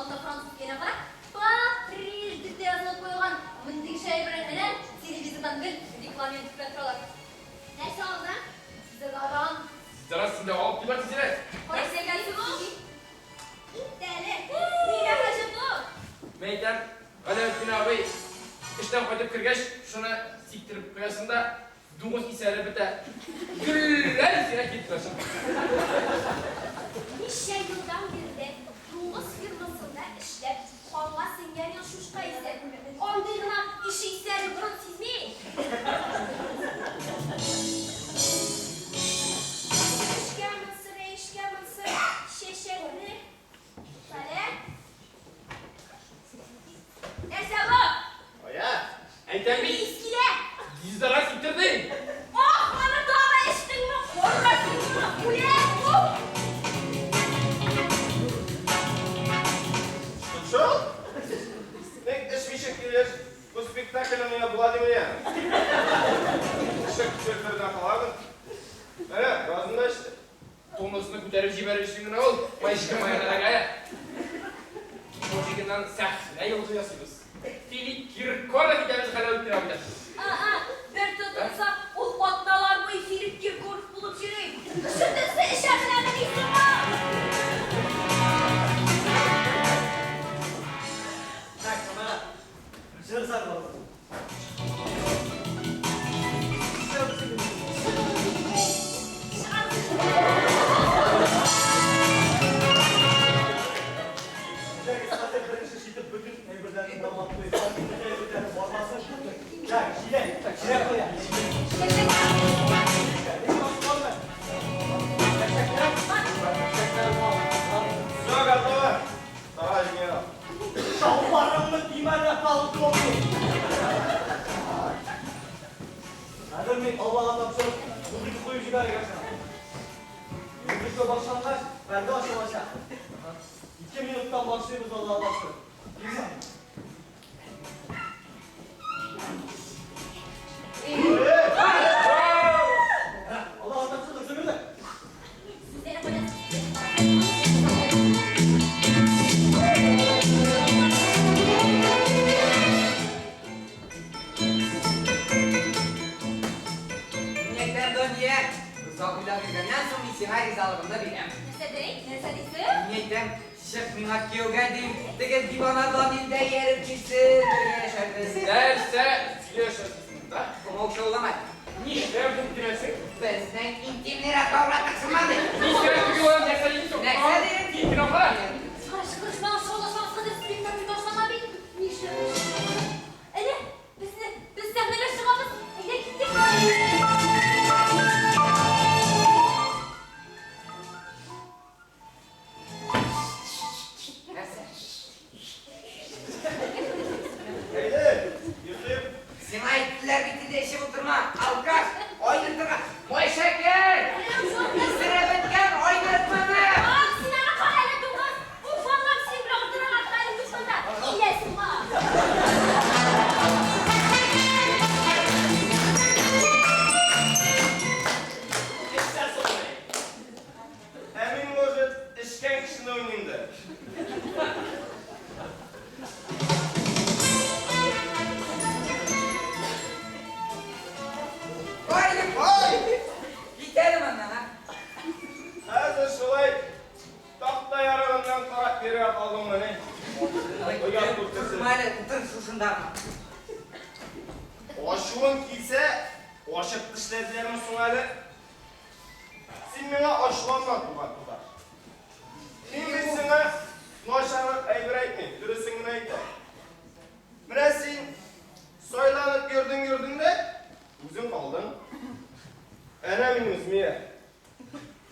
Onda Fransız gene bırak. Paris dipte yazılıp koyulgan mındık şey bilen televizyodan bir reklamiye tüketiyorlar. Neyse oldu? Size daran. Zarasında alıp bir bakısıyla. Neyse gelsin o. Deli. Nine kaçırdı. Meyten, Alaaddin abi işten koyup kırgaç şuna siktirip koyasın da Dumuz iseri biter. Güller sine gitmesin. Neçe yıldan beri de Rumuz firmasında işlep Konga singen yaşuşka ise ondayına işi iseri burun siz mi? İşke mısır, şeşekli. Sale. Neyse bu? Oya. Eyten Bir bir iskile. dizdara siktirdin. Oh bana dava içtin mi? Korkma seni. Bu ne? Oh. Что? Ты швейчик келешь, bu spektaklini ya Vladimir. Şık sözlerden kalalım. Evet, razında işte. Tonusunu көтеріп жіберіп жүрген ол майшыққа майранағая. Ол жігіннен сәхсіне елді жасымыз. Филипп Киркоров екеміз қалай өткен абыда. Aa, bir tutulsa ol patlalar bu Filip Kirkorov bulup yürüyüp. Düşündüğünüzde işaretlerden isim var. Tak, kamera. Dışarı sakla. Zaten karışık şişip bütün evrelerden damatlayıp bütün evrelerden formasını tak, şile koy ya. Все готово. Давай, генерал. Şalvarımlık imanla kalıp oldu. Hazır mıyım? Allah'ın tapşırıp müzik koyucu gari kaçana. Müzikle başlanlar, perde başa. 2 minuttan başlıyoruz Allah'ın tapşırıp. Allah'ın tapşırıp zümrüde. Sizlere böyle... Niyetten dön ye. Rıza uylarından sonra misina rızalığında bilem. Nese değil, nese değilse? Niyetten şık minnak kiyovga deyim. Dige divana doninde yerip gitsin. Yaşardısın. Derse yaşasın da. Komok şoğlamay. Nişler bu diresin. Bizden intimlere kavratırsınmadı. Nişler tüge olan neseli çok. Ne dedi? Gittin ama. Şaşkınçtan şoğlaşmazsa da sprinter bir başlama bir nişle. Ele, biz sahneye çıkamız. Ele gittik. Neyse. Haydi, yürüyüp. Sina ettiler bitti de işe oturma. Alkış. Oynatırma. Moy şeker. İsire bitken oynatmadı. Aa, Sinan'a kahayla durmaz. Bu fanlar şimdi ortadan atlayın düşmanda. İlesin var. Eşler sonuna. Emin может ішкен кішіні ойнайды. Oy. Gidelim ondan ha. Әзір шулай тақтай араларынан қарап бере қалдым міне. Оян көрсетсе. Kurtmayla tutun şuşundan. Ашуың келсе, ашып тішлердерін соңайлы. Сен меңа ашуланма туған. Мен сеңа нашарлық әйбір айтмай, дұрысыңын айтты. Міне сен сойланып көрдің де, өзің қалдың. Әне мен өзіме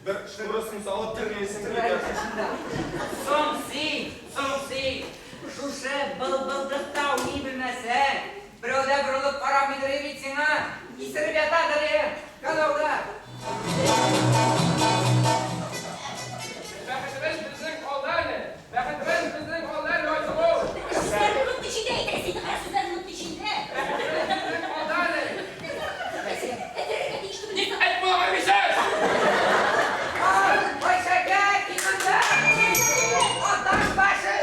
bir şurasını salıp tırmayasın diye. Somsi. Şuşe bıl-bıldıkta uyu bilmesen. Birovda bırılıp para müdürü bitsin ha. İsirip yatadır ya. Kalorda. Bəxətimiz bizim oğlanı. Bəxətimiz bizim oğlanı oysa bu. Sizlerin mutlu içindeydi. Sizlerin mutlu içinde. Bəxətimiz bizim oğlanı. Git. Et bulama bir söz. Oy şeker. İmanda. Otan başı.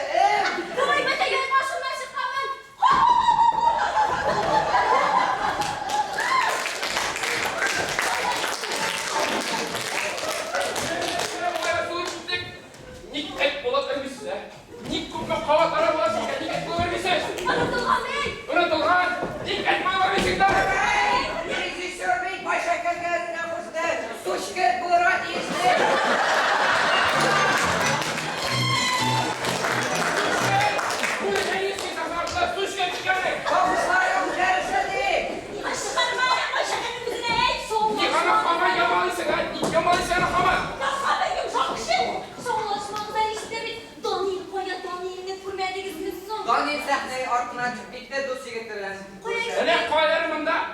Amin sahneye ortadan çıktıkta dosya getirilen. Ne koyarım da?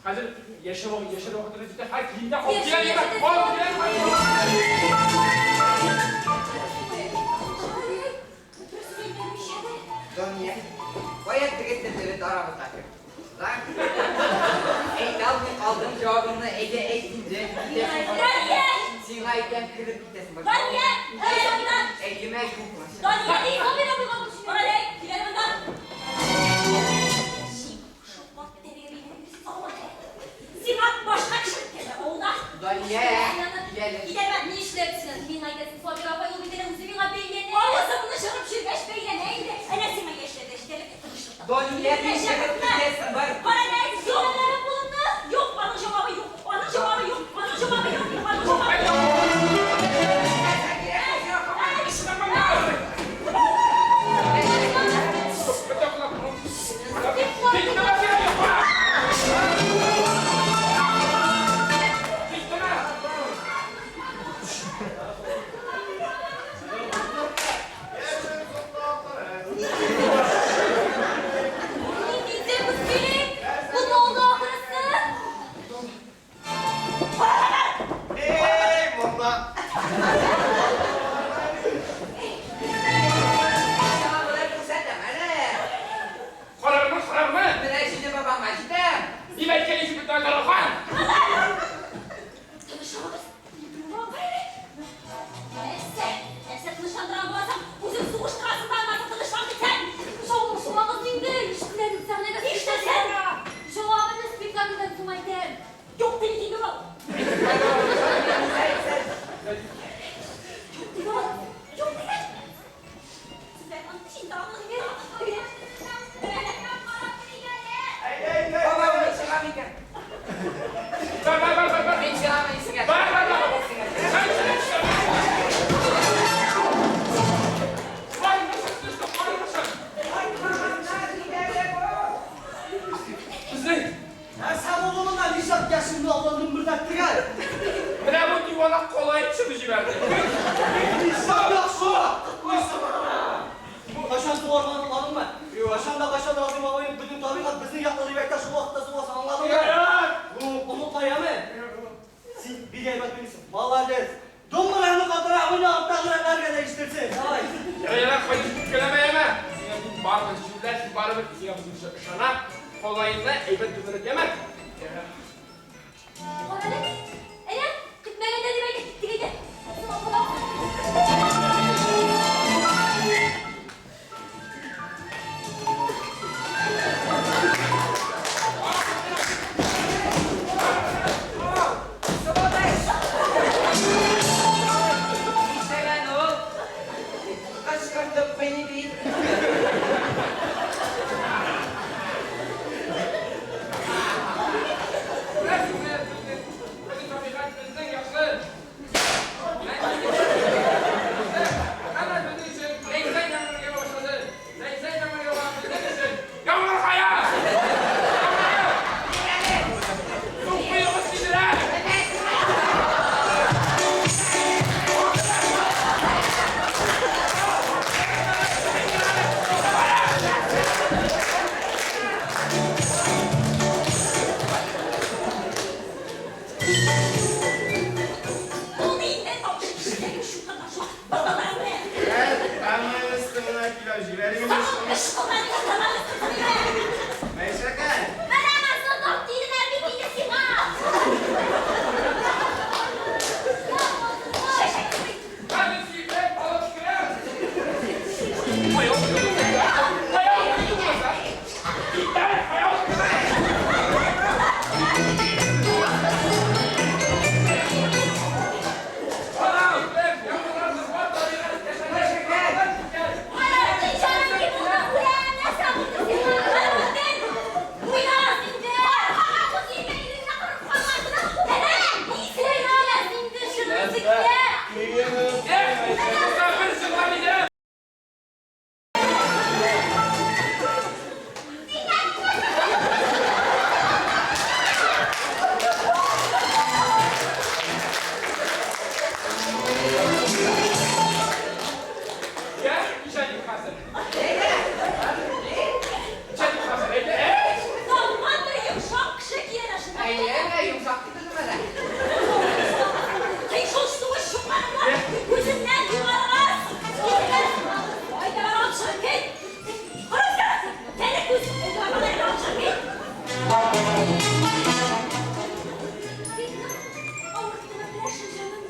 Hazır yaşa vakitleri işte hay kimde okuyayım Donya, bayağı tıketleri darabı takır. Lan, aldığım cevabını Ege ekleyince Sinay'den kırıp gitmesin bakayım. Ege'me kokmasın. Donya, gelin. Gidemem, ne işlersiniz? Mina gelsin, fotoğrafa yolu bir tane uzun bir beylene. Ağzımını şarap şirgeç beyleneydi. Enesime geçti de işte. Donya, bir şarap gitmesin var. Bana ne? Sinirlerim bulundu. Yok, bana cevabı yok. Bana cevabı yok. Bana cevabı yok. Bana cevabı yok. Bu ne oldu orası? Hey bomba. Kararımı. Ben şimdi babam açtım. Bir belki işi bir tane karakan. Tanışamadık. Neyse tanışandıran bulasam uzun soğuş karşısından varsa tanışmam biter. Soğumuz indi. İşte sen. Cevabınız bir kadına tumaydım. Yok bildiğin gibi. Yok değil. Size şimdi anlayın. Hey. Babam bir çıkamayacak. Ver. Bir çıkamayısın gel. Ver. Sen çıkar. Vay mısın? Kızım. Sen oğlumla Nişat yaşında avlandım burada tıkar. Bire bu yuvalak kolay çıkıcı verdi. Nişat yok su. Kaşan su ormanı anladın mı? Kaşan da kaşan lazım ama bütün tabiat bizim yakları bekler şu vakitte su olsa anladın mı? Bunu unutma ya mı? Siz bir gelmek bilirsin. Vallahi deriz. Dumburanı kadıra oyunu alttakları nerede değiştirsin? Hay. Yayına koyup gölemeyeme. Yine bu barba cümleler barba bizi yapmış şana. Kolayında elbet dönür yemek. Bana ne? Eren, gitmene dedi beni. Gitti. İşte ben o. Kaçırdım beni değil. Onu yine işte şu kadar şu. Baba ben de. Aman üstümüne kilo verin. Sana Neyse ki. veremezsin dört diliner bir bilirsin ha. Hayatı canım gibi ulan uyanasın. İçerik hazır. Neydi? İçerik hazır. Ey. Damat da yumuşak şeker aşına. Ne yumuşak dedim hele. Hiç hoşluğu şu parlar. Yüzünden duvarlar. Haydi aram şarkı. Hoş geldin. Telek yüzünden duvarlar aram şarkı. O vaktine bileşin canım.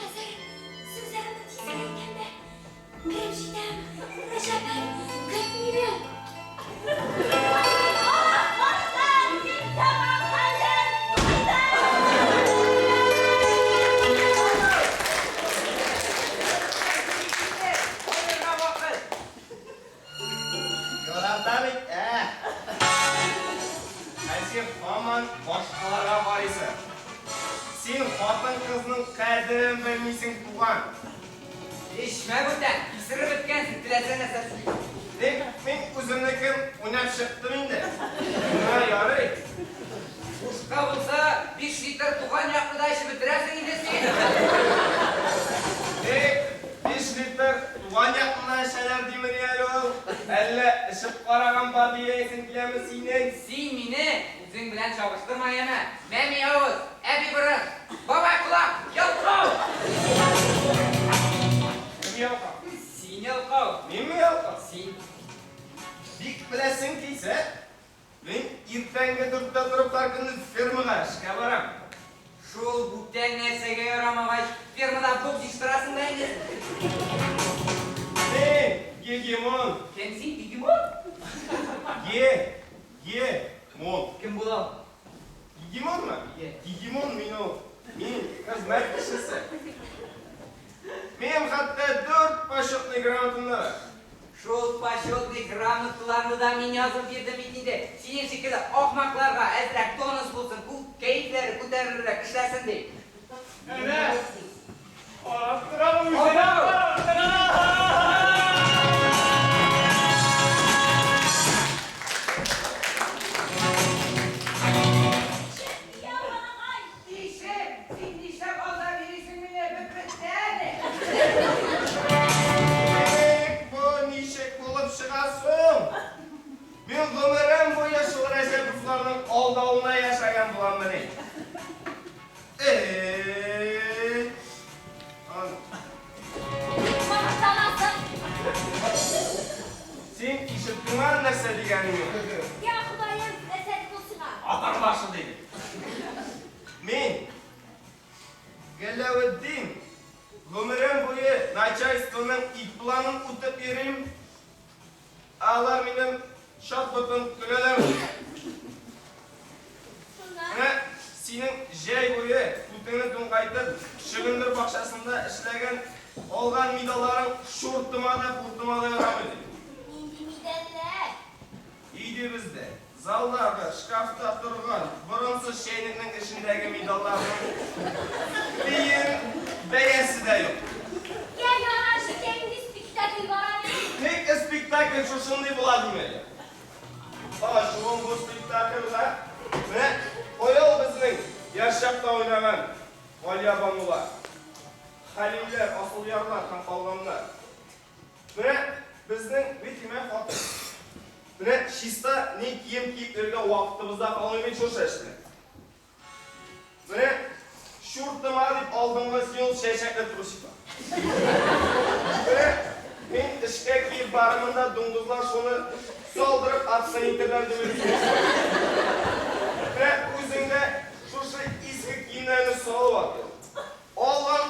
Hazır sözlerimde tizlerken de Mevcidem, Recep'em, Kökmülüm. Aslan kimsem Allah'ım, Yo'labdamik, Qaysi hamon boshqalarga boraysan. Sen xotin qizning qadrini bilmaysan tugan. İşme bundan. Isırıp bitkensin. Dilesen esas. Men o'zimnikin o'ynab chiqdim endi. Ha, yoray. Uşka bulsa 5 litre tuğan yapıda işi bitirersin indi sen. 5 litr tugan yaqindan şeyler demir yarol. Alla ishib qaragan bor deyaysan kelami sening. Sen meni o'zing bilan chavishtirma yana. Men Yavuz, Abi Birim, Bobay Quloq, Yalqov. Kim yalqov? Sen Yalqov. Menmi yalqov? Sen. Bik bilasan deysa, men ertangi turda turib har kuni fermaga ishga boraman. Şu bukten nersege yaramagay firmada buk yetiştirasın da indi. Men Gegemon. Kendisi bilgi bu. Mon. Kim bu lan? Gegemon mu? Gegemon men o. Men xizmat kishisi. Men hatta 4 başlıklı grantım var. Şu paşotlik gрамотlarını da men yazıp verdim itinde. Senin şekilde ahmaklarga azrak tonus bulsun. Bu keyifleri ko'tarilib ishlasin deyip. Öyle. Arttıralım Dişem alda verirsin beni böbrekten. Bu nişek bulup çıkarsın. Men ömrüm boyu şu Recep'in aldağına yaşayan bulan beni. Sen işittin var nerse diyenim yok. Ya Xudayım, eseri bulsun ha. Atar başı değil. Men Gelavuddin ömrüm boyu начальствоның iplanın utup yerim. Ağlar benim şat butun güleler. Ana senin jay boyu tutunu tıngaytıp Şıgındır bakşasında işlegen olgan midaların şurtuma da burtuma da yaramıydı. İndi midenler. İyiydi bizde. Zallarda, şkafta durgan, burunsuz şeyinin içindeki midaların bir beyesi de yok. Ya yalan şu kendi spektakl var abi. Tek spektakl şuşunday buladım öyle. Bana şu bu spektaklda ve oyal bizning yaşakta oynagan Valyabanular, Haliller, Asulyarlar, Kamqalganlar. Ve bizning bitime xotin. Ve şista ne kiyim kiyiplerge vaqtımızda kalmayı çoşaştı. Ve şurtıma deyip aldığımız yol şeşekle turuşuyor. Ve men işke kiyip barımında dunguzlar şunu soldırıp atsın interlerdi öldürüyor. Ve üzerinde şu eski kiyimlerini solup atıyor. Olan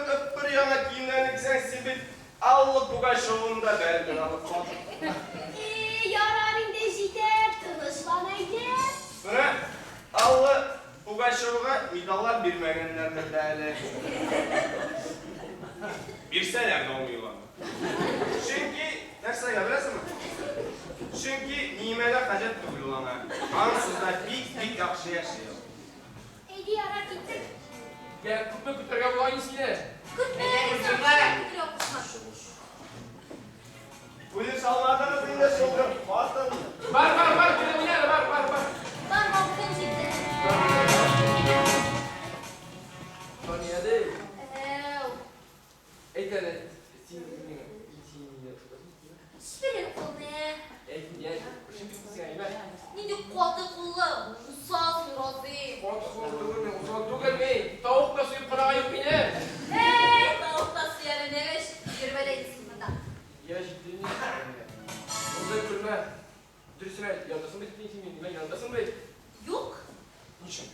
öppür yana kiyimlerini gizlen sibit allık buga şovunda belgin alıp kaldı. Yararın dejide tınışlanaydı. Ve allı buga şovuga midallar bilmegenlerdir değerli. Bilseler de olmuyorlar. Çünkü derse gelmez mi? çünkü nimede hacet duyulana. Ansızda bik yaxşı yaşıyor. Eydi yara gittim. Gel kutlu kutlarga bulayın seni. Buyur salmadınız yine şokur. Bastın. Var, kremiler var. Ben baktım şimdi. Sonya değil. Eee, Etene. Şirin konu. Yani şimdi sen ben. Nindi kuatı kullu. Sağ sırası. Kontrolünü uzattığı gelmeyin. Tavuk da suyu kırağıyım yine. Hey, tavuk da suya denemiş. Yürümeliydi sınırda. Ya ciddi. Onda kırma. Dürüstüne yandasın mı? Ben yandasın mı? Yok. Niçin yok?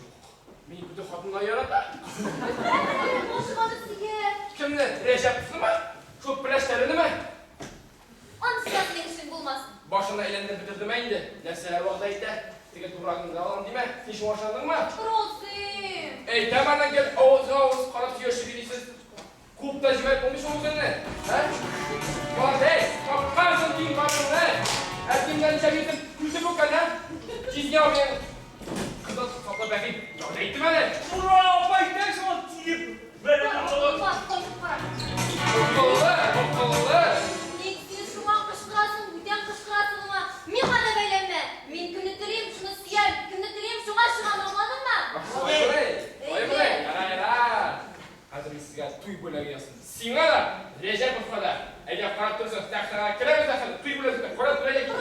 Beni bütün kadınlar yarattı. Boşmadı siye. Kimdi? Recep mı? Şu preşlerini mi? Onu siyasının için bulmasın. Başında elinde bitirdim indi. Ne seher vaktaydı? Tige durağını alalım değil mi? Hiç hoşlandın mı? Rosim. Ey tamamen gel ağız kalıp yiyorsun birisiz. Kupta cüvet olmuş mu seninle? He? Ulan hey! Kapkansın diyeyim kapın he! Erkimden içeriyorsun, kültü bu kadar. Çizgi almayın. Kızıl topla bakayım. Ya ne ettim hele? Ura, bak ne zaman tiyip. Böyle Bak, bak, koyduk para. Hoppalı. Neyse şuna kışkırasın, giden kışkırasın ama mihane beyleme. Min künütüreyim şunu siyer, künütüreyim şuna anlamadın mı? Vay bre. Yara. Hazır sizler tuy böyle gelsin. Sina da Recep Ufa'da. Eğer karaktersiz tahtına kiremez akıllı. Tuy böyle korat böyle gitti.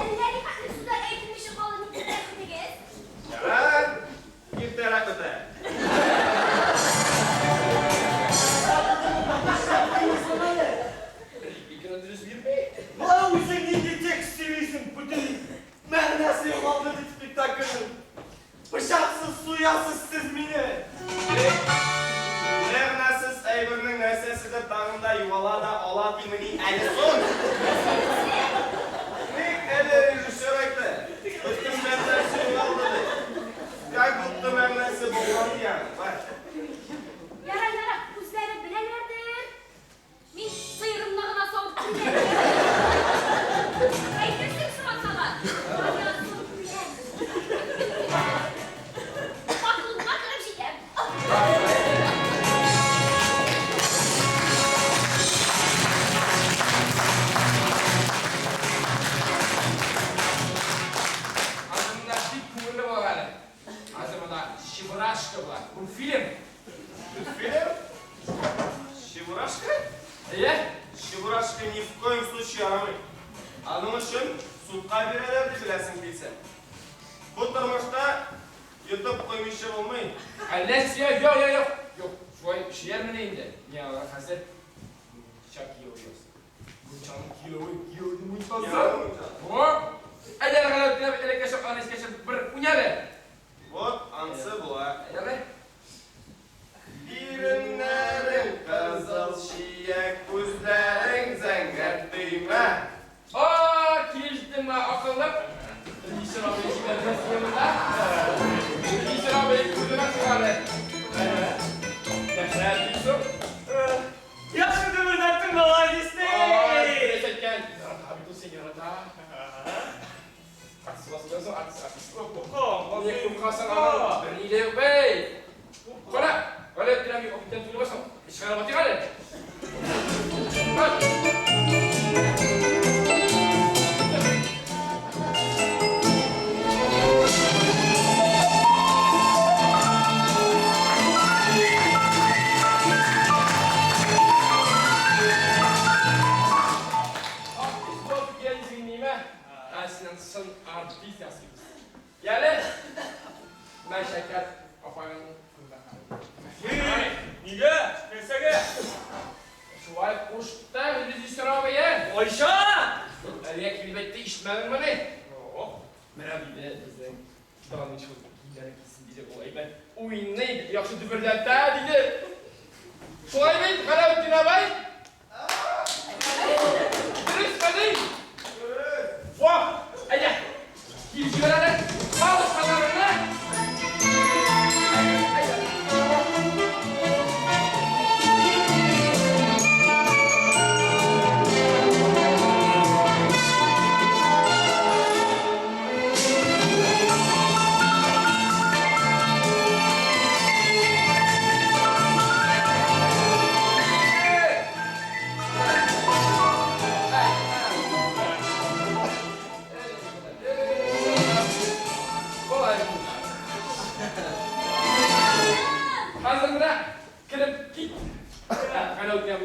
Elleri katlı suda eğitilmişim balını tütekini gez. Yalan. Bir terak öte. İkine dürüst bir bey. Vay uysa neydi tek seviyorsun bütün mernesi yolladı spektakülün. Bıçaksız, suyasız siz mini. Mernesiz Eyber'nin nesesi de dağında yuvala da ola timini elisun. Ne ele rejissörekte. Bütün mernesi yolladı. Ya kutlu mernesi boğulandı yani. Bak. Yara, kuzları bilelerdir. Min sıyrımlarına soğuktum diye. Eğitirsin suratına. Hala soğuk bilen. Bakın bir şey de. Ağzımda bir kuvvetli var böyle. Ağzımda şıvıraşkı var. Bu film. Film? Шибурашка? Шибурашка ни в коем случае yaramıyor. Adım için sutqa verelerdi bilesin bilsen. Bu tırmışta YouTube koymuşum olmayın. Alessia yok. Yok. Şöyle şey yer mi neydi? Ya hazır. Çok iyi oluyorsun. Bu çank kilo muito fazla. O. Eğer kadar bir elektrikli anes keşif bir unyale. Вот ansı bu ha. Evet. Birinlerin kızıl şiyek, gözlerin zenger düğme. Aa, kilittim ha akıllım. Bilgisayar abi işi vermesi yanında. Bilgisayar abi kurduna çıkardı. Yaşar diyorsun. Yaşlı dıvırdattın vallahi liste. Aa, gerçekten. Abi bu senyarata. Aksılasın, aksılasın. Niye kumkasan ama? Ben iyi bey. Kola. Kola bir abi ofisten tulu basam. İşgal batı kale. Bak. Sen artist yazıyorsun. Yani ben şeker kafanın Niye? Nesege? şu ay kuşta rejissör abiye. Ayşe! Aliye kilibette işitmedin mi ne? Merhaba bir de bizden dağın çok iyileri kesin diyecek olayı ben. Oyun neydi? Yakşı dübürden daha dedi. Şu ay ben kara öttün abay.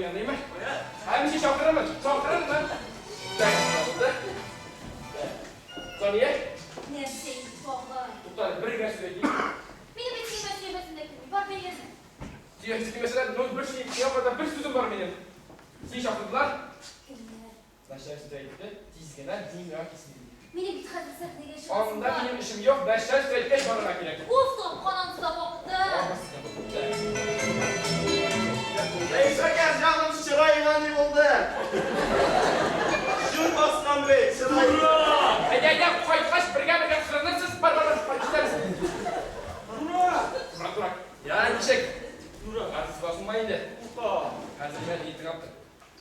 yanındayım ben. Hem bir şey çaktırırım. Çaktırırım ben. Saniye. Nersi, vallahi. Tutar, bir gün sürekli. Benim ettiğim mesleğimesindeki mi? Var benim. Diyektik mesela bir şey yapmadan bir sözüm var benim. Siz çaktırdılar. Başlar sürekli. Dizgeler, dünya kesinlikle. Beni bir kadın sahneye geçiyorsun. Onda benim işim yok. Başlar sürekli bana gerek. Uftum, kanantıda baktı. Neyse gel canım çırayla ne oldu? Şun baskan bey çırayla. Hadi koykaş birge kırınırsız barbarlar parçalarız. Durak. Yani çek. Artık basılmayın de. Hazır ben itirafım.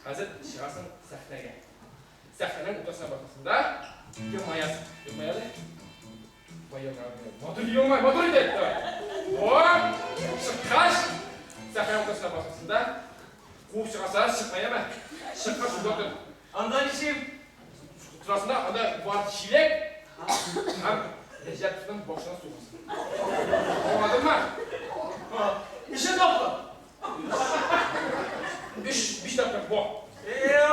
Hazır çıkarsın sahneye. Sahnenin ortasına bakasın da. Yılmayasın. Yılmayalı. Bayılır abi. Motor yılmay. Motor gidelim. Hop. Çıkaş. Sahnenin ortasına bakasın da. Kuğup çıkarsa çıkmayamaz. Çıkma şurada dur. Andan işim. Sırasında anda var çilek. Hem Recep Usta'nın boşuna soğumasın. Anladın mı? İşe topla. Beş dakika bu.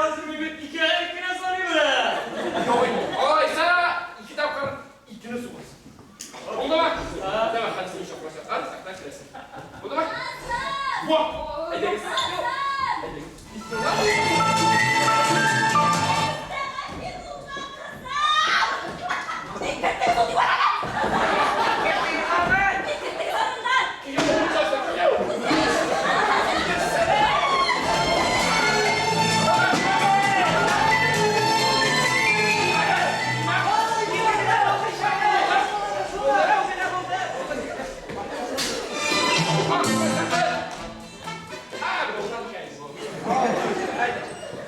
Azim Mehmet hikaye ikine sanıyor ha. Yok. Ay sana 2 dakika ikini soğumasın. Oldu mu? Tamam hadi seni çok başla. Hadi saklan kiresin. Oldu mu? Bu. Hadi git. Hadi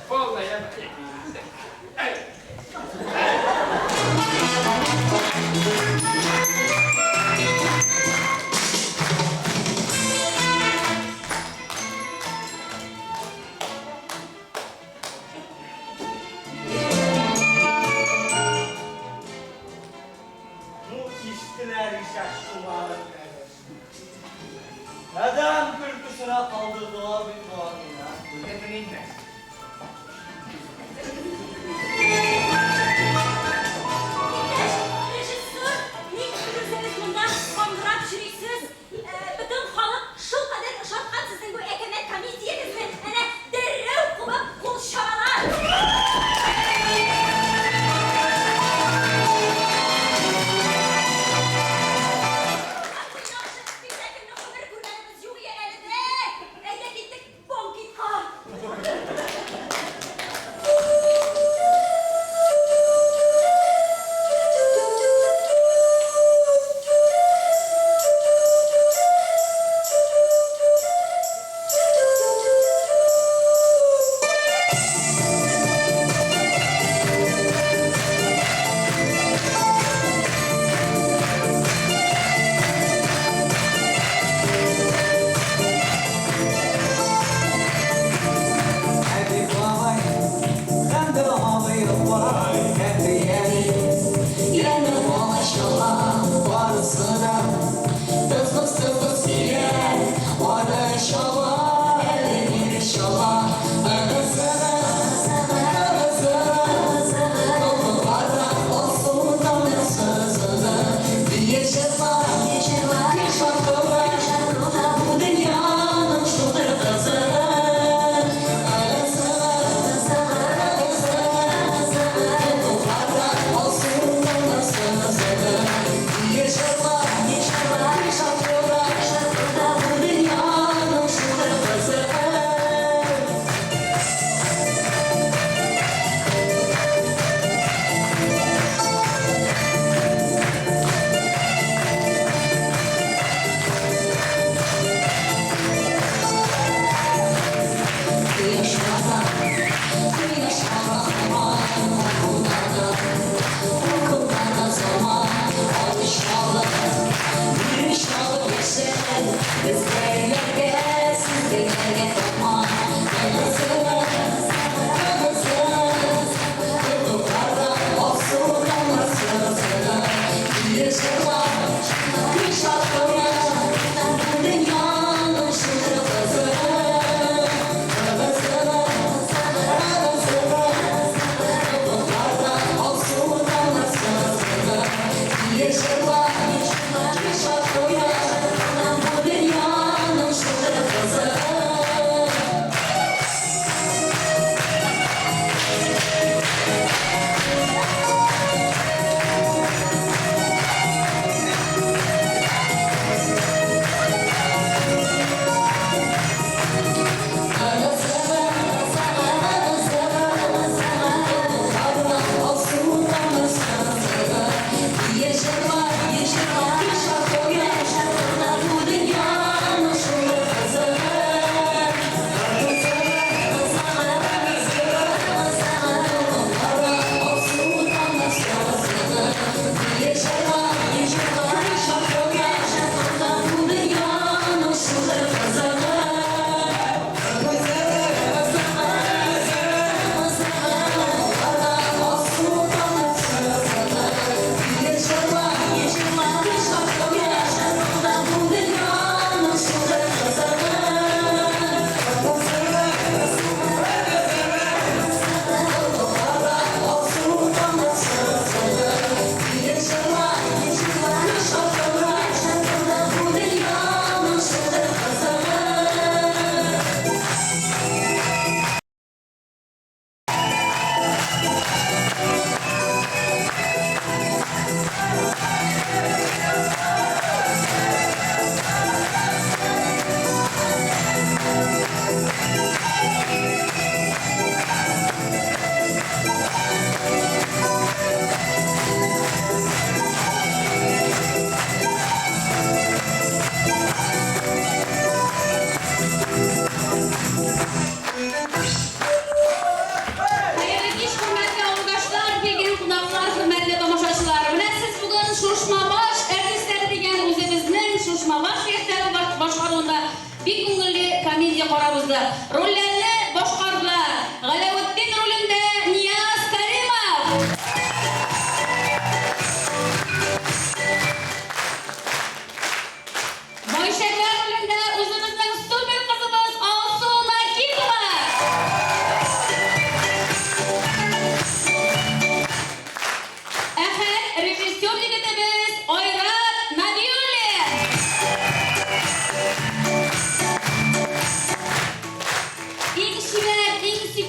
Vallahi ya. Evet. Bu iştiler işe şumarlık Adam kırkısına kaldı doğa bir doğanına. Bu ne bilmez. Rejissör, ne düşünürseniz bundan konduran çürüksüz. Bütün halk şu kadar şapkan sizin bu ekemet komediyenizi hani derrev kuba konuşamalar.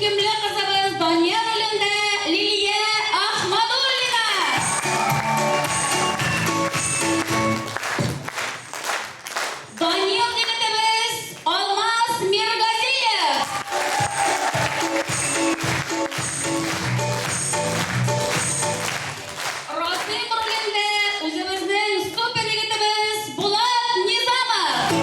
sükümlü kızımız Danya rolünde Liliye Ahmadullina. Daniel yönetimiz Almaz Mirgaziyev. Rasim rolünde özümüzün süper yigitimiz Bulat Nizamov.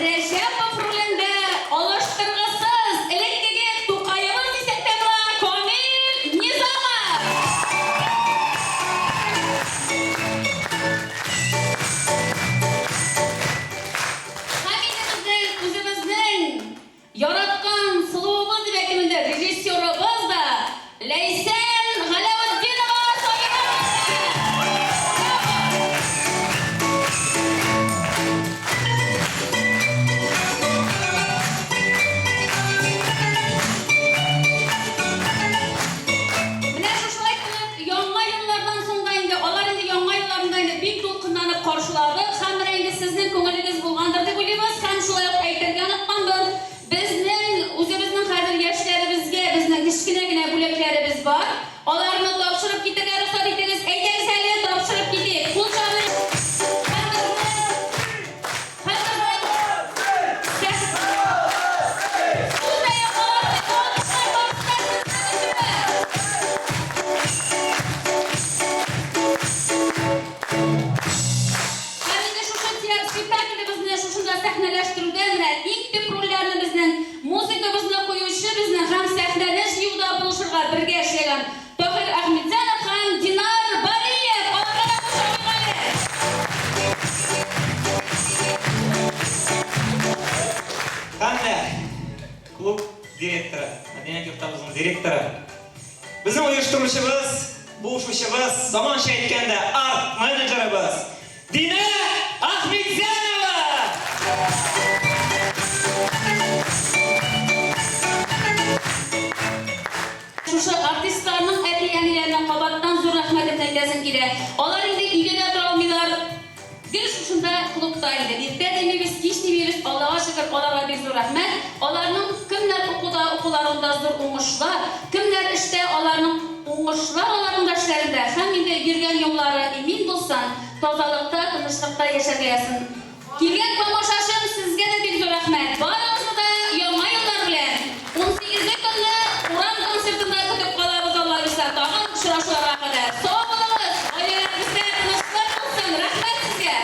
Reşapov rolünde alıştırgısız elektrikli Tukayev'ın disektemla Komil Nizamov. Hamidimizin, özümüzün yaratkan suluğumuz vekilinde rejissörümüz da Leysen Galavuddinova soyunumuzda. Менә шушылай кылып, яңа еллардан соң да инде, алар инде яңа елларында инде бик дулкынланып каршылады. Һәм менә инде сезнең күңелегез булгандыр дип уйлыйбыз. Һәм шулай ук әйтергә онытканбыз. Безнең үзебезнең хәзер яшьләребезгә безнең кечкенә генә бүләкләребез бар. Аларны тапшырып китәргә рөхсәт итегез. Әйдәгез әле тапшырып китик. Кул чабыш. Спектаклебезне шушында сәхнәләштерүдә менә иң төп рольләрне безнең музыкабызны куючы, безнең һәм сәхнәне җыюда булышырга бергә эшләгән Тохир Әхмәтҗанов һәм Динар Бариев. Аларга кушылыгы. Қандай клуб директоры, мәдениет йортыбызның директоры. Біздің ұйыштырушыбыз, булышучыбыз, заманша әйткәндә арт менеджерыбыз Динар Ахметзянова. Шушы артистларның әти-әниләренә кабаттан зур рәхмәтен әйтәсем килә. Алар инде өйдә дә тора алмыйлар. Гел шушында клубта инде. Иртә демибез, кич демибез. Аллага шөкер, аларга бик зур рәхмәт. Аларның кемнәр укуларында зур уңышлар, кемнәр эштә аларның уңышлар аларның да эшләрендә. Һәм инде йөргән юллары имин булсын, тазалыкта, тынычлыкта яшәргәсен. Килгән тамашачым, сезгә дә бик зур рәхмәт. Барыгызны да яңа еллар белән 18 көнне урам концертында көтеп калабыз Алла бирсә. Тагын очрашуларга кадәр. Сау булыгыз. Гаиләгездә тынычлык булсын. Рәхмәт сезгә.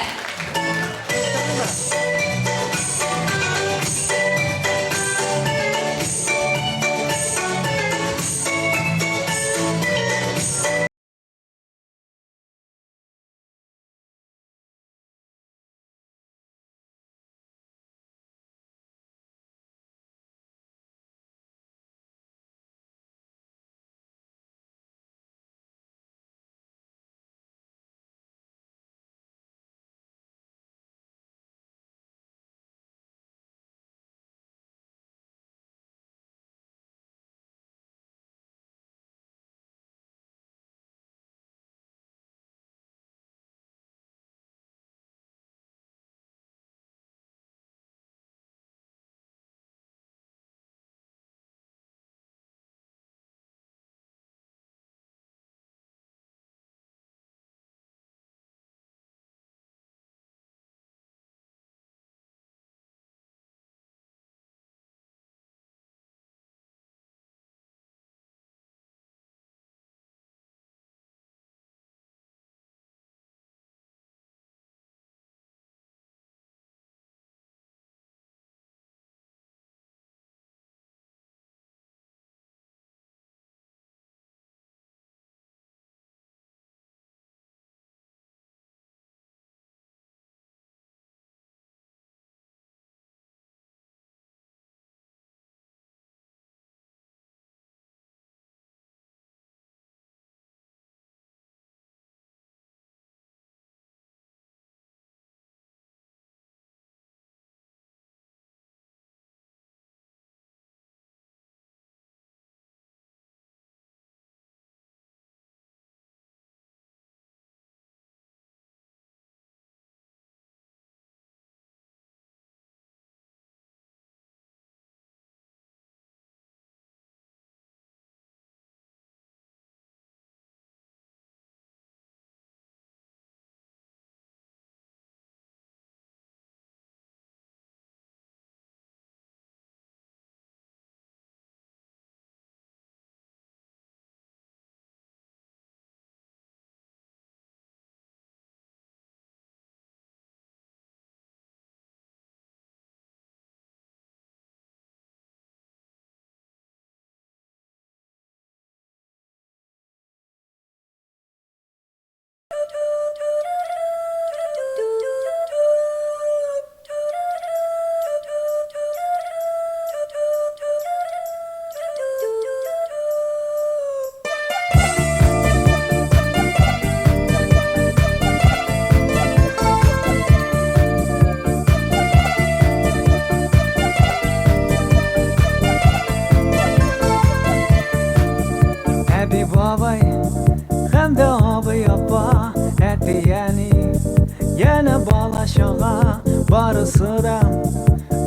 barısı da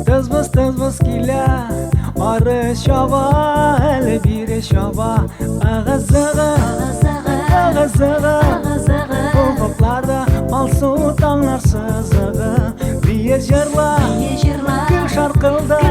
tız kile arı şava el bir şava ağızığı ufuklarda mal sultanlar sızığı bir jırla gül şarkılda